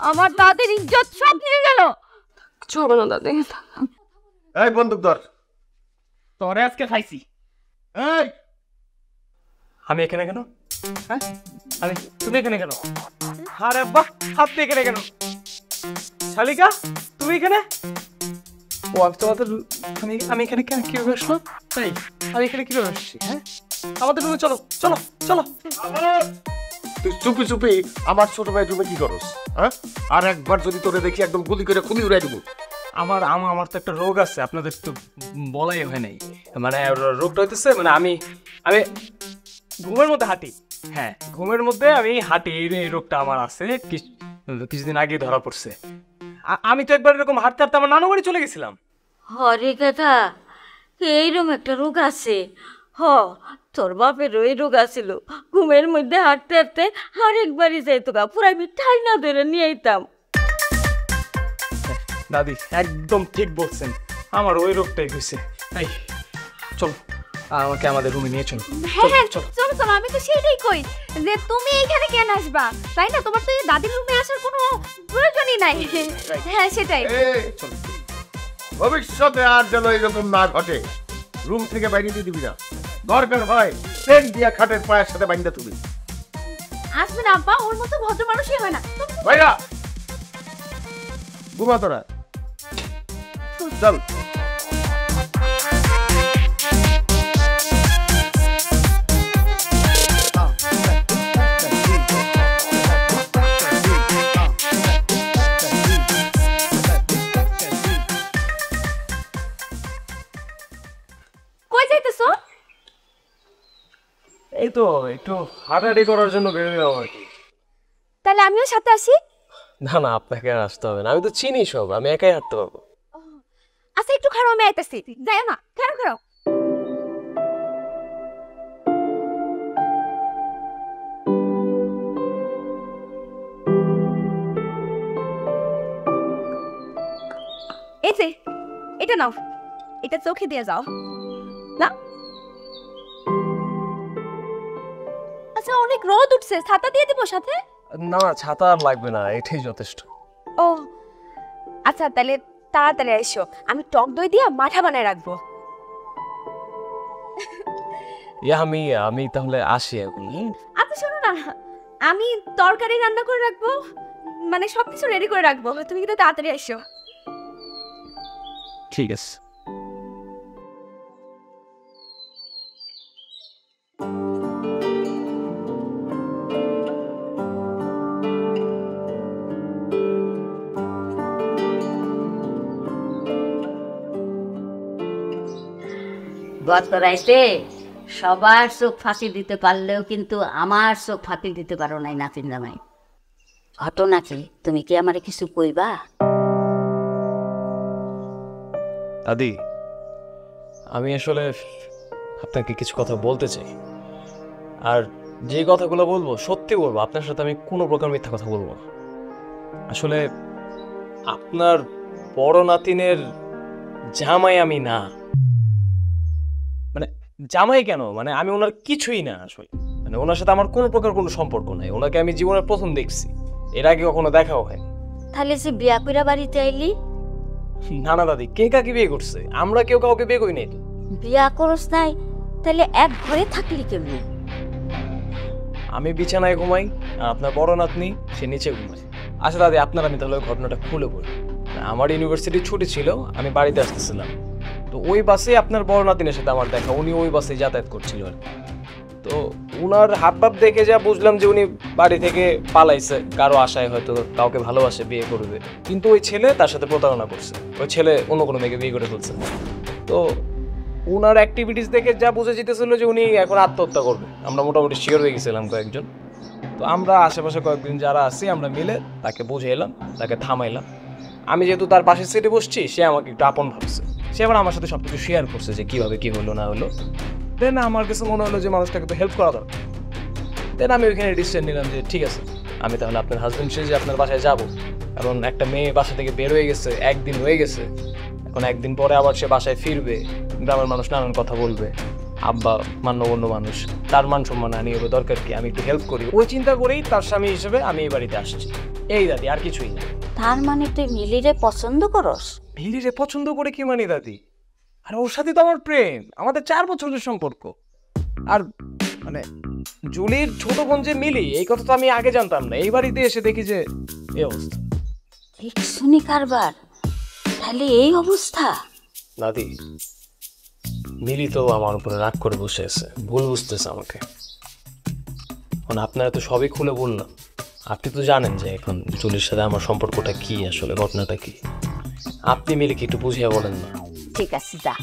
আমার দাদির ইজ্জত সব নিয়ে গেল। চলো না দাদি। এই বন্দুকধর, তোরে আজকে খাইছি। এই আমি এখানে কেন? হ্যাঁ, তুমি এখানে কেন? আরে বাহ, আপনি এখানে কেন? শালিকা, তুমি এখানে? ও আমি তোমাদের, আমি এখানে কেন, কিভাবে আসলাম? তাই আমি এখানে কিভাবে আসছি? হ্যাঁ, আমাদের রুমে চলো, চলো চলো। তুই চুপি চুপি আমার ছোট ভাই রুমে কি করস? হ্যাঁ, আর একবার যদি তোরে দেখি একদম গুলি করে খুলি উড়াই দিব। আমার তো একটা রোগ আছে, আপনাদের তো বলাই হয় নাই। মানে রোগটা হইতেছে, মানে আমি ঘুমের মধ্যে হাঁটি। হ্যাঁ, ঘুমের মধ্যে আমি হাঁটি, এই রোগটা আমার আছে, কিছুদিন আগে ধরা পড়ছে। আমি তো একবার এরকম হাঁটতে হাঁটতে আমার নানু বাড়ি চলে গেছিলাম। হরে কথা, এইরকম একটা রোগ আছে। হ, তোর বাপের ওই রোগ আছিল, ঘুমের মধ্যে হাঁটতে হাঁটতে আরেকবারই যাইতো গা, পুরো আমি ঠাই না ধরে নিয়ে আইতাম। দাদি একদম ঠিক বলছেন, আমার ওই রোগটাই হয়েছে। এই চলো, আমাকে আমাদের রুমে নিয়ে চলো। হ্যাঁ হ্যাঁ চলো চলো, আমি তো সেটাই কই যে তুমি এইখানে কেন আসবা, তাই না? তোমার তো এই দাদির রুমে আসার কোনো প্রয়োজনই নাই। হ্যাঁ সেটাই। ভবিষ্যতে আর যেন এরকম না ঘটে, রুম থেকে বাইরে দিয়ে দিবি না। দরকার হয় ট্রেন দিয়া খাটের পায়ের সাথে বাইন্দা তুমি। আসবে না আব্বা, ওর মতো ভদ্র মানুষই হয় না। ভাইরা ঘুমা তোরা, চল। কই যাইতেছো? এই তো একটু হাঁটাহাঁটি করার জন্য বেরোলাম আর কি। তাহলে আমিও সাথে আসি। না না, আপনাকে আর আসতে হবে না, আমি তো চিনি সব, আমি একাই হাঁটতে পারবো। আচ্ছা একটু খারাপ, আমি আইতেছি। যাই না, খারাপ খারাপ। এই যে এটা নাও, এটা চোখে দিয়ে যাও না। আচ্ছা অনেক রোদ উঠছে, ছাতা দিয়ে দিব সাথে? না না, ছাতা আর লাগবে না, এটাই যথেষ্ট। ও আচ্ছা, তাহলে তাড়াতাড়ি এসো, আমি টক দই দিয়ে মাঠা বানায় রাখবো। ইয়া আমি তাহলে আসি এখন। আচ্ছা শোনো না, আমি তরকারি রান্না করে রাখবো, মানে সবকিছু রেডি করে রাখবো, তুমি কিন্তু তাড়াতাড়ি এসো। ঠিক আছে। গত রাইতে সবার চোখ ফাঁসি দিতে পারলেও কিন্তু আমার চোখ ফাঁকি দিতে পারো নাই নাতিন জামাই। ঘটনা কি, তুমি কি আমারে কিছু কইবা? দাদি, আমি আসলে আপনাকে কিছু কথা বলতে চাই, আর যে কথাগুলো বলবো সত্যি বলবো, আপনার সাথে আমি কোনো প্রকার মিথ্যা কথা বলবো না। আসলে আপনার বড় নাতিনের জামাই আমি না। মানে জামাই কেন, মানে আমি ওনার কিছুই না আসলে, মানে ওনার সাথে আমার কোনো প্রকার কোনো সম্পর্ক নাই। ওনাকে আমি জীবনের প্রথম দেখছি, এর আগে কখনো দেখাও হয়নি। তাহলে যে বিয়া কইরা বাড়িতে আইলি? না না দাদি, কে কাকে বিয়ে করছে? আমরা কেউ কাউকে বিয়ে করি নাই তো। বিয়া করস নাই, তাহলে এক ঘরে থাকলি কেমনি? আমি বিছানায় ঘুমাই, আর আপনার বড় নাতনি সে নিচে ঘুমায়। আচ্ছা দাদি, আপনার আমি তাহলে ঘটনাটা খুলে বলি। আমার ইউনিভার্সিটির ছুটি ছিল, আমি বাড়িতে আসতেছিলাম, তো ওই বাসে আপনার বড় নাতিনের সাথে আমার দেখা, উনি ওই বাসে যাতায়াত করছিল আর কি। তো উনার হাব ভাব দেখে যা বুঝলাম যে উনি বাড়ি থেকে পালাইছে, কারো আশায় হয়তো কাউকে ভালোবাসে, বিয়ে করবে, কিন্তু ওই ছেলে তার সাথে প্রতারণা করছে, ওই ছেলে অন্য কোনো মেয়েকে বিয়ে করে ফেলছে। তো উনার অ্যাক্টিভিটিস দেখে যা বুঝে যেতেছিল যে উনি এখন আত্মহত্যা করবে, আমরা মোটামুটি শিওর হয়ে গেছিলাম কয়েকজন। তো আমরা আশেপাশে কয়েকদিন যারা আছি আমরা মিলে তাকে বুঝে এলাম, তাকে থামাইলাম। আমি যেহেতু তার পাশের সিটে বসছি, সে আমাকে একটু আপন ভাবছে, সে আবার আমার সাথে সব কিছু শেয়ার করছে যে কীভাবে কী হলো না হলো। দেন আমার কাছে মনে হলো যে মানুষটাকে তো হেল্প করা দরকার। দেন আমি ওইখানে ডিসিশন নিলাম যে ঠিক আছে, আমি তাহলে আপনার হাজব্যান্ড সেজে আপনার বাসায় যাব, কারণ একটা মেয়ে বাসা থেকে বের হয়ে গেছে, একদিন হয়ে গেছে, এখন একদিন পরে আবার সে বাসায় ফিরবে, গ্রামের মানুষ নানান কথা বলবে, আব্বা মান্যগণ্য মানুষ, তার মান সম্মান আনিয়ে দরকার কি, আমি একটু হেল্প করি, ওই চিন্তা করেই তার স্বামী হিসেবে আমি এই বাড়িতে আসছি। এই দাদি, আর কিছুই না। তার মানে তুই মিলিরে পছন্দ করস? মিলিরে পছন্দ করে কি মানে দাদি? আর ওর সাথে তো আমার প্রেম, আমাদের 4 বছরের সম্পর্ক। আর মানে জুলির ছোট বোন যে মিলি, এই কথা তো আমি আগে জানতাম না, এই বাড়িতে এসে দেখি যে এই অবস্থা। শুনি কারবার, তাহলে এই অবস্থা? দাদি, মিলি তো আমার উপরে রাগ করে বসে আছে, ভুল বুঝতেছে আমাকে। মানে আপনারা তো সবই খুলে বললাম, আপনি তো জানেন যে এখন জুলির সাথে আমার সম্পর্কটা কি, আসলে ঘটনাটা কি। আপনি মিলিকে একটু বুঝিয়ে বলেন না। ঠিক আছে, যা,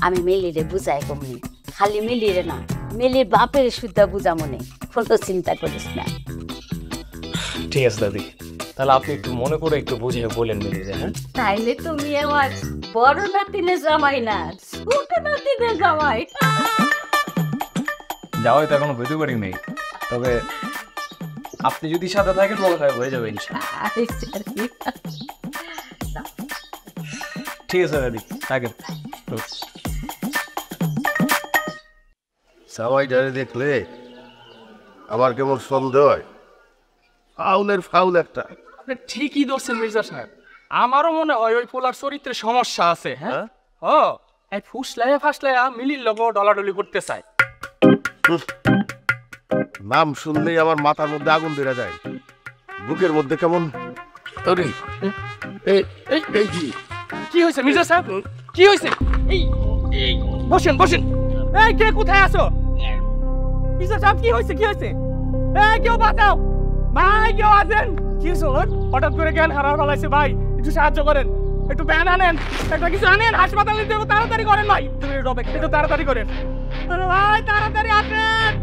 আমি মিলিরে বুঝাই কমনি। খালি মিলিরে না, মিলির বাপের সুদ্ধা বুঝা মনে, কোনো চিন্তা করিস না। ঠিক আছে দাদি, তাহলে আপনি একটু মনে করে একটু বুঝিয়ে বলেন মিলিরে। হ্যাঁ, তাইলে তুমি আমার বড় নাতিনে জামাই না, ছোট নাতিনে জামাই। যাওয়াই তো এখনো বুঝতে পারি নেই, তবে আপনি যদি সাথে থাকেন মনে হয় হয়ে যাবে ইনশাআল্লাহ। ঠিক আছে দাদি, থাকেন। জামাইটারে দেখলে আমার কেমন সন্দেহ হয়, ফাউলের ফাউল একটা। আপনি ঠিকই ধরছেন মির্জা সাহেব, আমারও মনে হয় ওই পোলার চরিত্রের সমস্যা আছে। হ্যাঁ, ও এই ফুসলাইয়া ফাসলাইয়া মিলির লোক ডলাডলি করতে চায়। নাম শুনলেই আমার মাথার মধ্যে আগুন ধরে যায়, বুকের মধ্যে কেমন। আরে, এই কি হয়েছে মির্জা সাহেব, কি হয়েছে? এই বসেন বসেন। এই কে কোথায় আছো? মির্জা সাহেব কি হয়েছে, কি হয়েছে? এই কেউ বাঁচাও ভাই, কেউ আছেন? কি হয়েছে ওর? হঠাৎ করে জ্ঞান হারার ফেলাইছে ভাই, একটু সাহায্য করেন, একটু ব্যান আনেন, একটা কিছু আনেন, হাসপাতালে নিতে হবে, তাড়াতাড়ি করেন ভাই। তুমি একটু তাড়াতাড়ি করেন ভাই, তাড়াতাড়ি আসেন।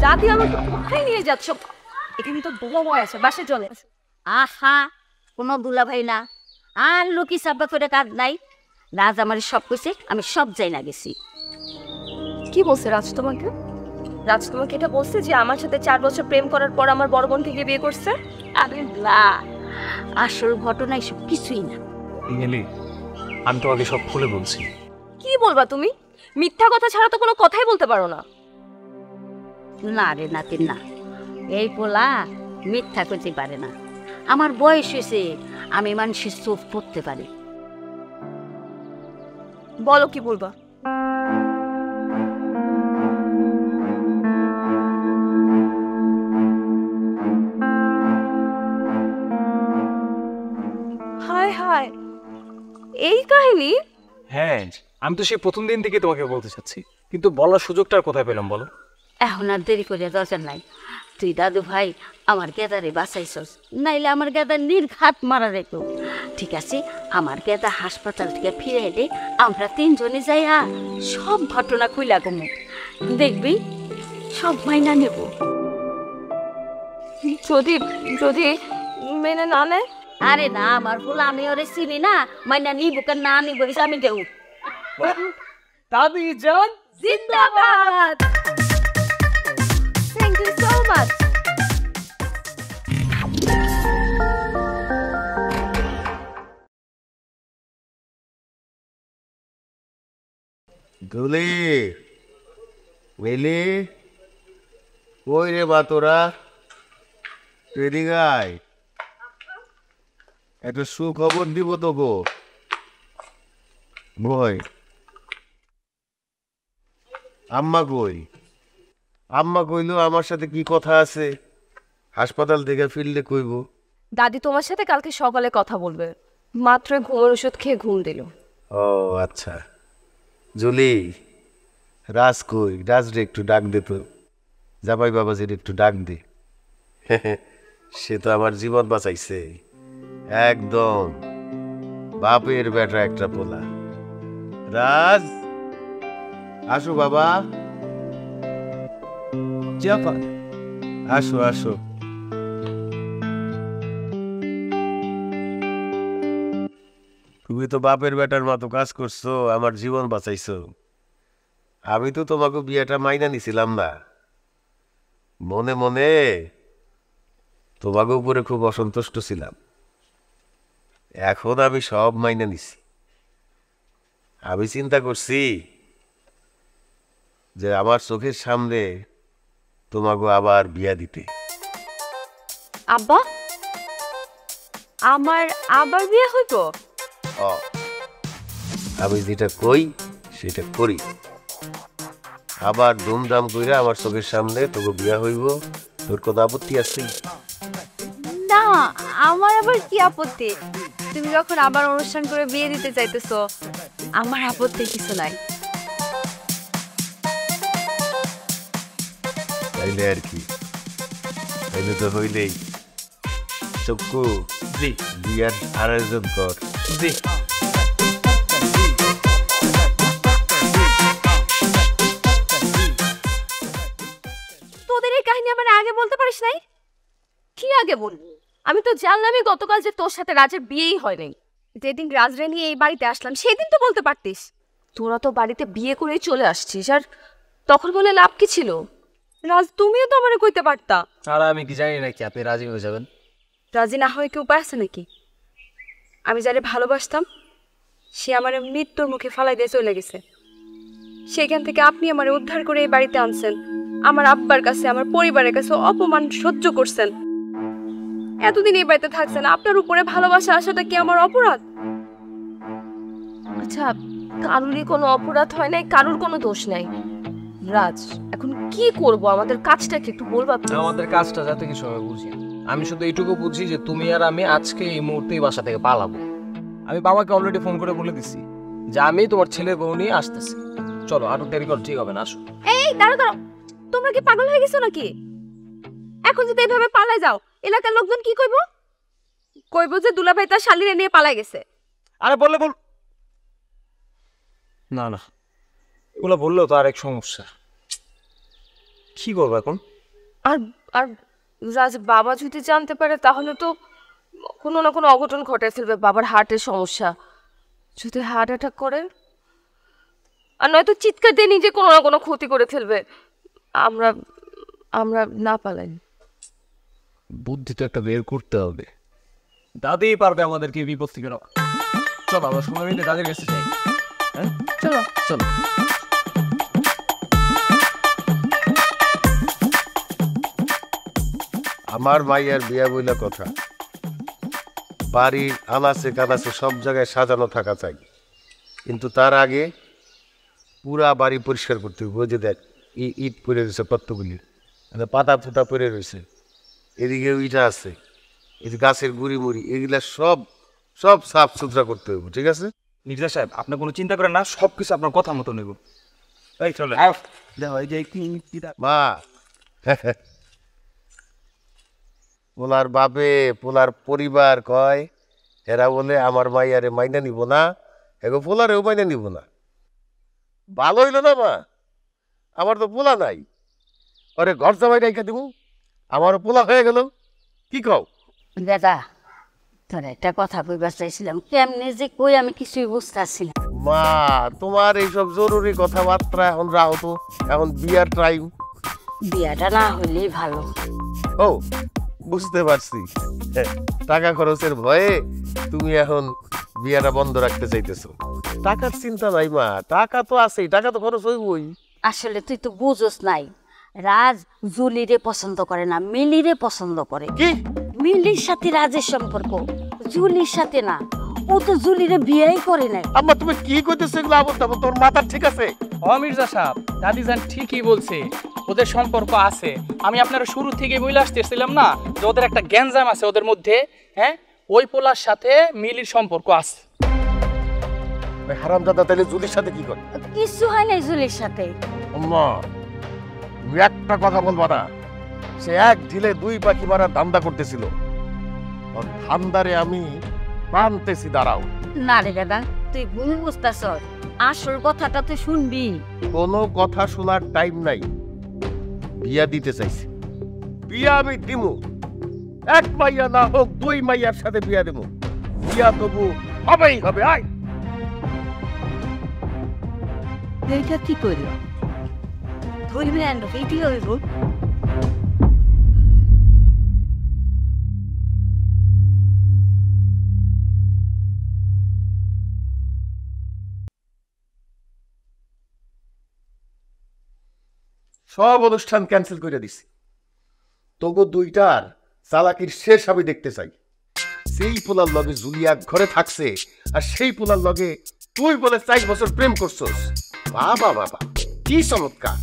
দাদি আমাকে কোথায় নিয়ে যাচ্ছ? এখানে তো দুলাভাই আছে, বাসে চলে। আহা, কোনো দুলাভাই না, আর লুকি চাপা করে কাজ নাই। রাজ আমার সব কইছে, আমি সব যাই না গেছি। কি বলছে রাজ তোমাকে? রাজ তোমাকে এটা বলছে যে আমার সাথে 4 বছর প্রেম করার পর আমার বড় বোনকে গিয়ে বিয়ে করছে? আরে না, আসল ঘটনা এসব কিছুই না। মিলি, আমি তোমাকে সব খুলে বলছি। কি বলবা তুমি? মিথ্যা কথা ছাড়া তো কোনো কথাই বলতে পারো না। না রে নাতিন না, এই পোলা মিথ্যা করতে পারে না। আমার বয়স হয়েছে, আমি মানুষের চোখ পড়তে পারি। বলো কি বলবা? হায় হায়, এই কাহিনী? হ্যাঁ, আমি তো সেই প্রথম দিন থেকে তোমাকে বলতে চাচ্ছি, কিন্তু বলার সুযোগটা আর কোথায় পেলাম বলো? এখন আর দেরি করিয়া দরকার নাই। তুই দাদু ভাই আমার গেদারে বাঁচাইছস, নাইলে আমার গেদা নির্ঘাত মারা রেখো। ঠিক আছে, আমার গেদা হাসপাতাল থেকে ফিরে এলে আমরা 3 জনে যাইয়া সব ঘটনা খুইলা কমু, দেখবি সব মাইনা নেব। যদি যদি মেনে না নেয়? আরে না, আমার ফুল আমি ওরে চিনি না, মাইনা নিব কেন না নিব আমি দেউ। দাদি জান জিন্দাবাদ। Thank you so much. গুলি মিলি, ওই রে বা তোরা তৈরি গাই, একটা সুখবর দিব তো গো। বই আম্মা কই? আম্মা কইলো আমার সাথে কি কথা আছে, হাসপাতাল থেকে ফিরলে কইব। দাদি তোমার সাথে কালকে সকালে কথা বলবে, মাত্র ঘুমের ওষুধ খেয়ে ঘুম দিল। ও আচ্ছা। জুলি, রাজ কই? রাজরে একটু ডাক দে তো, জামাই বাবাজির একটু ডাক দে। সে তো আমার জীবন বাঁচাইছে, একদম বাপের বেটা একটা পোলা। রাজ, আসো বাবা, আসো আসো। তুমি তো বাপের বেটার মতো কাজ করছো, আমার জীবন বাঁচাইছো। আমি তো তোমাকে বিয়েটা মাইনা নিছিলাম না, মনে মনে তোমাকে উপরে খুব অসন্তুষ্ট ছিলাম। এখন আমি সব মাইনা নিছি। আমি চিন্তা করছি যে আমার চোখের সামনে তোমাকে আবার বিয়া দিতে। আব্বা, আমার আবার বিয়ে হইব? আমি যেটা কই সেটা করি। আবার ধুমধাম কইরা আমার চোখের সামনে তোকে বিয়া হইব, তোর কোনো আপত্তি আছে? না, আমার আবার কি আপত্তি? তুমি যখন আবার অনুষ্ঠান করে বিয়ে দিতে চাইতেছো, আমার আপত্তি কিছু নাই। তাইলে আর কি, তাইলে তো হইলেই। চক্কু, জি বিয়ার আয়োজন কর। জি তোদের এই কাহিনী আমার আগে বলতে পারিস নাই? কি আগে বলবো? আমি তো জানলামই গতকাল যে তোর সাথে রাজের বিয়েই হয় নাই। যেদিন রাজরে নিয়ে এই বাড়িতে আসলাম সেদিন তো বলতে পারতিস। তোরা তো বাড়িতে বিয়ে করেই চলে আসছিস, আর তখন বলে লাভ কি ছিল? রাজ, তুমিও তো আমারে কইতে পারতা। আর আমি কি জানি নাকি আপনি রাজি হয়ে যাবেন? রাজি না হয়ে কি উপায় আছে নাকি? আমি যারে ভালোবাসতাম সে আমার মৃত্যুর মুখে ফালাই দিয়ে চলে গেছে। সেখান থেকে আপনি আমার উদ্ধার করে এই বাড়িতে আনছেন, আমার আব্বার কাছে আমার পরিবারের কাছে অপমান সহ্য করছেন। এতদিন এই বাড়িতে থাকছেন, আপনার উপরে ভালোবাসা আসাটা কি আমার অপরাধ? আচ্ছা, কারুরই কোনো অপরাধ হয় নাই, কারুর কোনো দোষ নাই। রাজ, এখন কি করব? আমাদের কাজটা কি একটু বলবা? আমাদের কাজটা যাতে কিছু আমি বুঝি না। আমি শুধু এইটুকু বুঝি যে তুমি আর আমি আজকে এই মুহূর্তেই বাসা থেকে পালাবো। আমি বাবাকে অলরেডি ফোন করে বলে দিছি যে আমি তোমার ছেলের বউ নিয়ে আসতেছি। চলো, আরো দেরি কর ঠিক হবে না, আসো। এই দাঁড়াও দাঁড়াও, তোমরা কি পাগল হয়ে গেছো নাকি? এখন যদি এইভাবে পালায় যাও এলাকার লোকজন কি কইবো? কইবো যে দুলাভাই তার শালিরে নিয়ে পালায় গেছে। আরে বললে বল। না না, এগুলো বললেও তো আরেক সমস্যা। কি করবো এখন? আর আর রাজ, বাবা যদি জানতে পারে তাহলে তো কোনো না কোনো অঘটন ঘটে ফেলবে। বাবার হার্টের সমস্যা, যদি হার্ট অ্যাটাক করে, আর নয়তো চিৎকার দিয়ে নিজে কোনো না কোনো ক্ষতি করে ফেলবে। আমরা আমরা না পালাই। বুদ্ধি তো একটা বের করতে হবে। দাদি পারবে আমাদেরকে বিপদ থেকে রক্ষা। চলো আমরা সময় মিলে দাদির কাছে যাই। হ্যাঁ চলো চলো। আমার মাইয়ার বিয়া বইলা কথা, বাড়ির আনাচে কানাচে সব জায়গায় সাজানো থাকা চাই, কিন্তু তার আগে পুরা বাড়ি পরিষ্কার করতে হবে। ওই যে দেখ, ইট পড়ে রয়েছে কতগুলি, মানে পাতা ফুটা পড়ে রয়েছে, এদিকে ইটা আছে, এই যে গাছের গুড়ি মুড়ি, এগুলা সব সব সাফ সুতরা করতে হবে, ঠিক আছে? মির্জা সাহেব, আপনি কোনো চিন্তা করেন না, সবকিছু আপনার কথা মতো নেব। এই চলে দেখো, এই যে মা, পোলার বাপে পোলার পরিবার কয় এরা বলে আমার মাইয়ারে মাইনা নিব না, এগো পোলারেও মাইনা নিব না। ভালো হইল না মা, আমার তো পোলা নাই, আরে ঘর জামাই রেখে দিব, আমারও পোলা হয়ে গেল। কি কও? দাদা, তোর একটা কথা কইবার চাইছিলাম, কেমনে যে কই আমি কিছুই বুঝতেছি না। মা, তোমার এইসব জরুরি কথাবার্তা এখন রাখো তো, এখন বিয়ার টাইম। বিয়াটা না হইলেই ভালো। ও বুঝতে পারছি, টাকা খরচের ভয়ে তুমি এখন বিয়াটা বন্ধ রাখতে চাইতেছো। টাকার চিন্তা নাই মা, টাকা তো আছেই, টাকা তো খরচ হইবই। আসলে তুই তো বুঝোস নাই, রাজ জুলিরে পছন্দ করে না, মিলিরে পছন্দ করে। কি? মিলির সাথে রাজের সম্পর্ক, জুলির সাথে না। ও তো জুলিরে বিয়েই করে নাই। আম্মা তুমি কি কইতেছো এগুলো? আবল তাবল, তোর মাথা ঠিক আছে? ও মির্জা সাহেব, দাদিজান ঠিকই বলছে, ওদের সম্পর্ক আছে। আমি আপনারা শুরু থেকে বলে আসতেছিলাম না যে ওদের একটা গ্যাঞ্জাম আছে ওদের মধ্যে। হ্যাঁ, ওই পোলার সাথে মিলির সম্পর্ক আছে। হারাম দাদা তাহলে জুলির সাথে কি করে? কিছু হয় নাই জুলির সাথে। আম্মা তুমি একটা কথা বলবা না, সে এক ঢিলে দুই পাখি মারার ধান্দা করতেছিল, ওর ধান্দারে আমি মানতেছি। দাঁড়াও, না রে দাদা, তুই ভুল বুঝতেছ, আসল কথাটা তো শুনবি। কোনো কথা শোনার টাইম নাই। বিয়া দিতে চাইছি, বিয়া আমি দিমু, এক মাইয়া না হোক দুই মাইয়ার সাথে বিয়া দেবো, বিয়া তবু হবেই হবে। আয় এইটা কি করি ধরবে আনলো এইটি হইব। সব অনুষ্ঠান ক্যান্সেল করে দিছি, তোগো দুইটার চালাকির শেষ আমি দেখতে চাই। সেই পোলার লগে জুলিয়া ঘরে থাকছে, আর সেই পোলার লগে তুই বলে 4 বছর প্রেম করছস। বাবা বাবা, কি চমৎকার!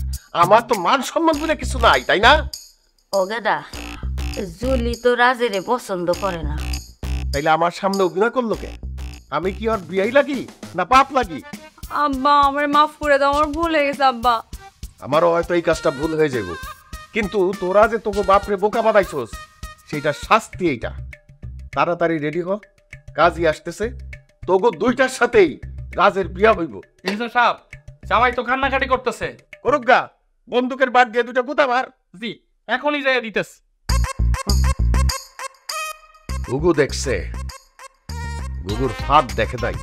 আমার তো মান সম্মান বলে কিছু নাই, তাই না? ও দাদা, জুলি তো রাজেরে পছন্দ করে না। তাইলে আমার সামনে অভিনয় করলো কে? আমি কি আর বিয়াই লাগি না পাপ লাগি? আব্বা, আমার মাফ করে দাও, আমার ভুল হয়ে গেছে আব্বা। আমারও হয়তো এই কাজটা ভুল হয়ে যাবো, কিন্তু তোরা যে তোকে বাপরে বোকা বানাইছস সেইটা শাস্তি এইটা। তাড়াতাড়ি রেডি হ, কাজই আসতেছে। তোগো দুইটার সাথেই রাজের বিয়া হইব। মির্জা সাহেব জামাই তো কান্নাকাটি করতেছে। করুক গা, বন্দুকের বাদ দিয়ে দুইটা গুতা মার। জি এখনই যাই দিতেস। গুগু দেখছে, গুগুর ফাঁদ দেখে নাই,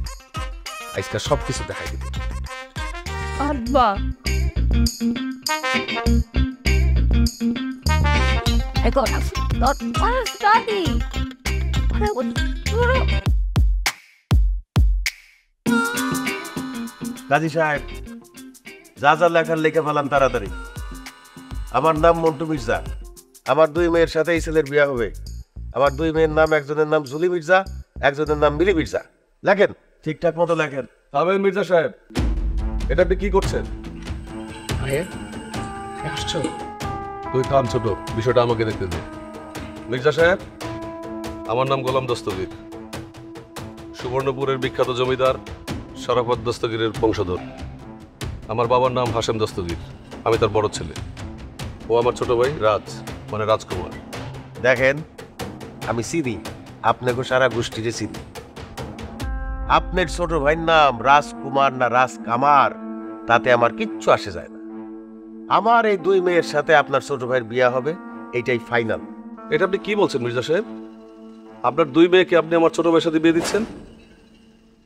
আজকে সবকিছু দেখাই দিব। আব্বা এখন দাদি কাজী সাহেব, যা যা লেখার লেখা ফেলান তাড়াতাড়ি। আমার নাম মন্টু মির্জা। আমার দুই মেয়ের সাথে এই ছেলের বিয়া হবে। আমার দুই মেয়ের নাম, একজনের নাম জুলি মির্জা, একজনের নাম মিলি মির্জা। লেখেন, ঠিকঠাক মতো লেখেন। থামেন মির্জা সাহেব, এটা আপনি কি করছেন? তুই থাম ছোট, বিষয়টা আমাকে দেখতে দে। মির্জা সাহেব, আমার নাম গোলাম দস্তগীর, সুবর্ণপুরের বিখ্যাত জমিদার শরাফত দস্তগীরের বংশধর। আমার বাবার নাম হাশেম দস্তগীর, আমি তার বড় ছেলে। ও আমার ছোট ভাই রাজ, মানে রাজকুমার। দেখেন, আমি চিনি আপনাকে সারা গোষ্ঠীরে চিনি। আপনার ছোট ভাইয়ের নাম রাজকুমার না রাজকামার তাতে আমার কিচ্ছু আসে যায় না। আমার এই দুই মেয়ের সাথে আপনার ছোট ভাইয়ের বিয়া হবে, এইটাই ফাইনাল। এটা আপনি কি বলছেন মির্জা সাহেব? আপনার দুই মেয়েকে আপনি আমার ছোট ভাইয়ের সাথে বিয়ে দিচ্ছেন?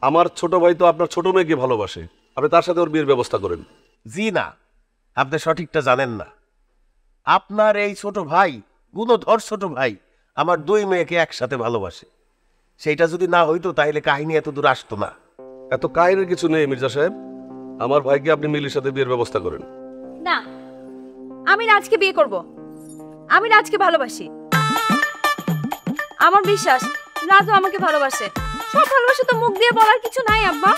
আমার ছোট ভাই তো আপনার ছোট মেয়েকে ভালোবাসে, আপনি তার সাথে ওর বিয়ের ব্যবস্থা করেন। জি না, আপনি সঠিকটা জানেন না। আপনার এই ছোট ভাই, গুণধর ছোট ভাই, আমার দুই মেয়েকে একসাথে ভালোবাসে। সেইটা যদি না হইতো তাহলে কাহিনী এত দূর আসতো না। এত কাহিনীর কিছু নেই মির্জা সাহেব, আমার ভাইকে আপনি মিলির সাথে বিয়ের ব্যবস্থা করেন। না, আমি রাজকে বিয়ে করব। আমি রাজকে ভালোবাসি। আমার বিশ্বাস রাজও আমাকে ভালোবাসে। সব ভালোবাসা তো মুখ দিয়ে বলার কিছু নাই আব্বা।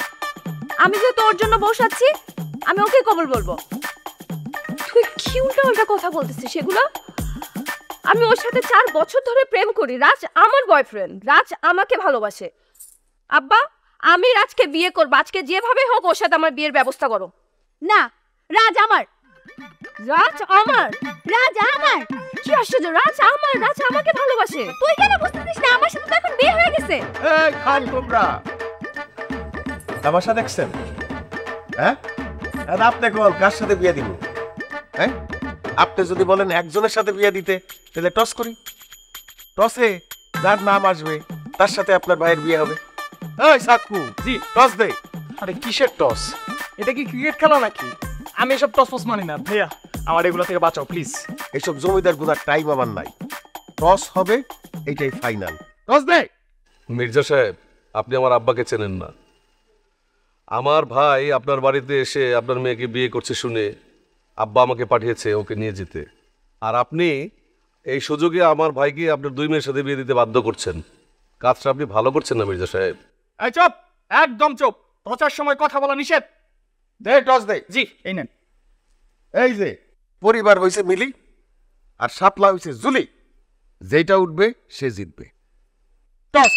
আমি যে তোর জন্য বসাচ্ছি, আমি ওকে কবুল বলবো। তুই কি উল্টা কথা বলতেছিস সেগুলো? আমি ওর সাথে 4 বছর ধরে প্রেম করি। রাজ আমার বয়ফ্রেন্ড, রাজ আমাকে ভালোবাসে। আব্বা, আমি রাজকে বিয়ে করব। আজকে যেভাবে হোক ওর সাথে আমার বিয়ের ব্যবস্থা করো। না, রাজ আমার। রাজ আমার, রাজ আমার। কি আশ্চর্য, রাজ আমার, রাজ আমাকে ভালোবাসে। তুই কেন বুঝতেছিস না? আমার সাথে তো এখন বিয়ে হয়ে গেছে। এই খান তোমরা তামাশা দেখছেন? হ্যাঁ, আর আপনি বল কার সাথে বিয়ে দিব? হ্যাঁ, আপনি যদি বলেন একজনের সাথে বিয়ে দিতে, তাহলে টস করি। টসে যার নাম আসবে তার সাথে আপনার ভাইয়ের বিয়ে হবে। এই সাকু, জি টস দে। আরে কিসের টস? এটা কি ক্রিকেট খেলা নাকি? আমি এসব টস ফস মানি না ভাইয়া, আমার এগুলো থেকে বাঁচাও প্লিজ। এইসব জমিদার গুনার টাইম আমার নাই। টস হবে, এইটাই ফাইনাল। টস দে। মির্জা সাহেব, আপনি আমার আব্বাকে চেনেন না। আমার ভাই আপনার বাড়িতে এসে আপনার মেয়েকে বিয়ে করছে শুনে আব্বা আমাকে পাঠিয়েছে ওকে নিয়ে যেতে। আর আপনি এই সুযোগে আমার ভাইকে আপনার দুই মেয়ের সাথে বিয়ে দিতে বাধ্য করছেন। কাজটা আপনি ভালো করছেন না মির্জা সাহেব। এই চুপ, একদম চুপ। টসের সময় কথা বলা নিষেধ। দে টস দে। জি এই নেন। এই যে পরিবার হইছে মিলি আর শাপলা হইছে জুলি, যেটা উঠবে সে জিতবে। টস।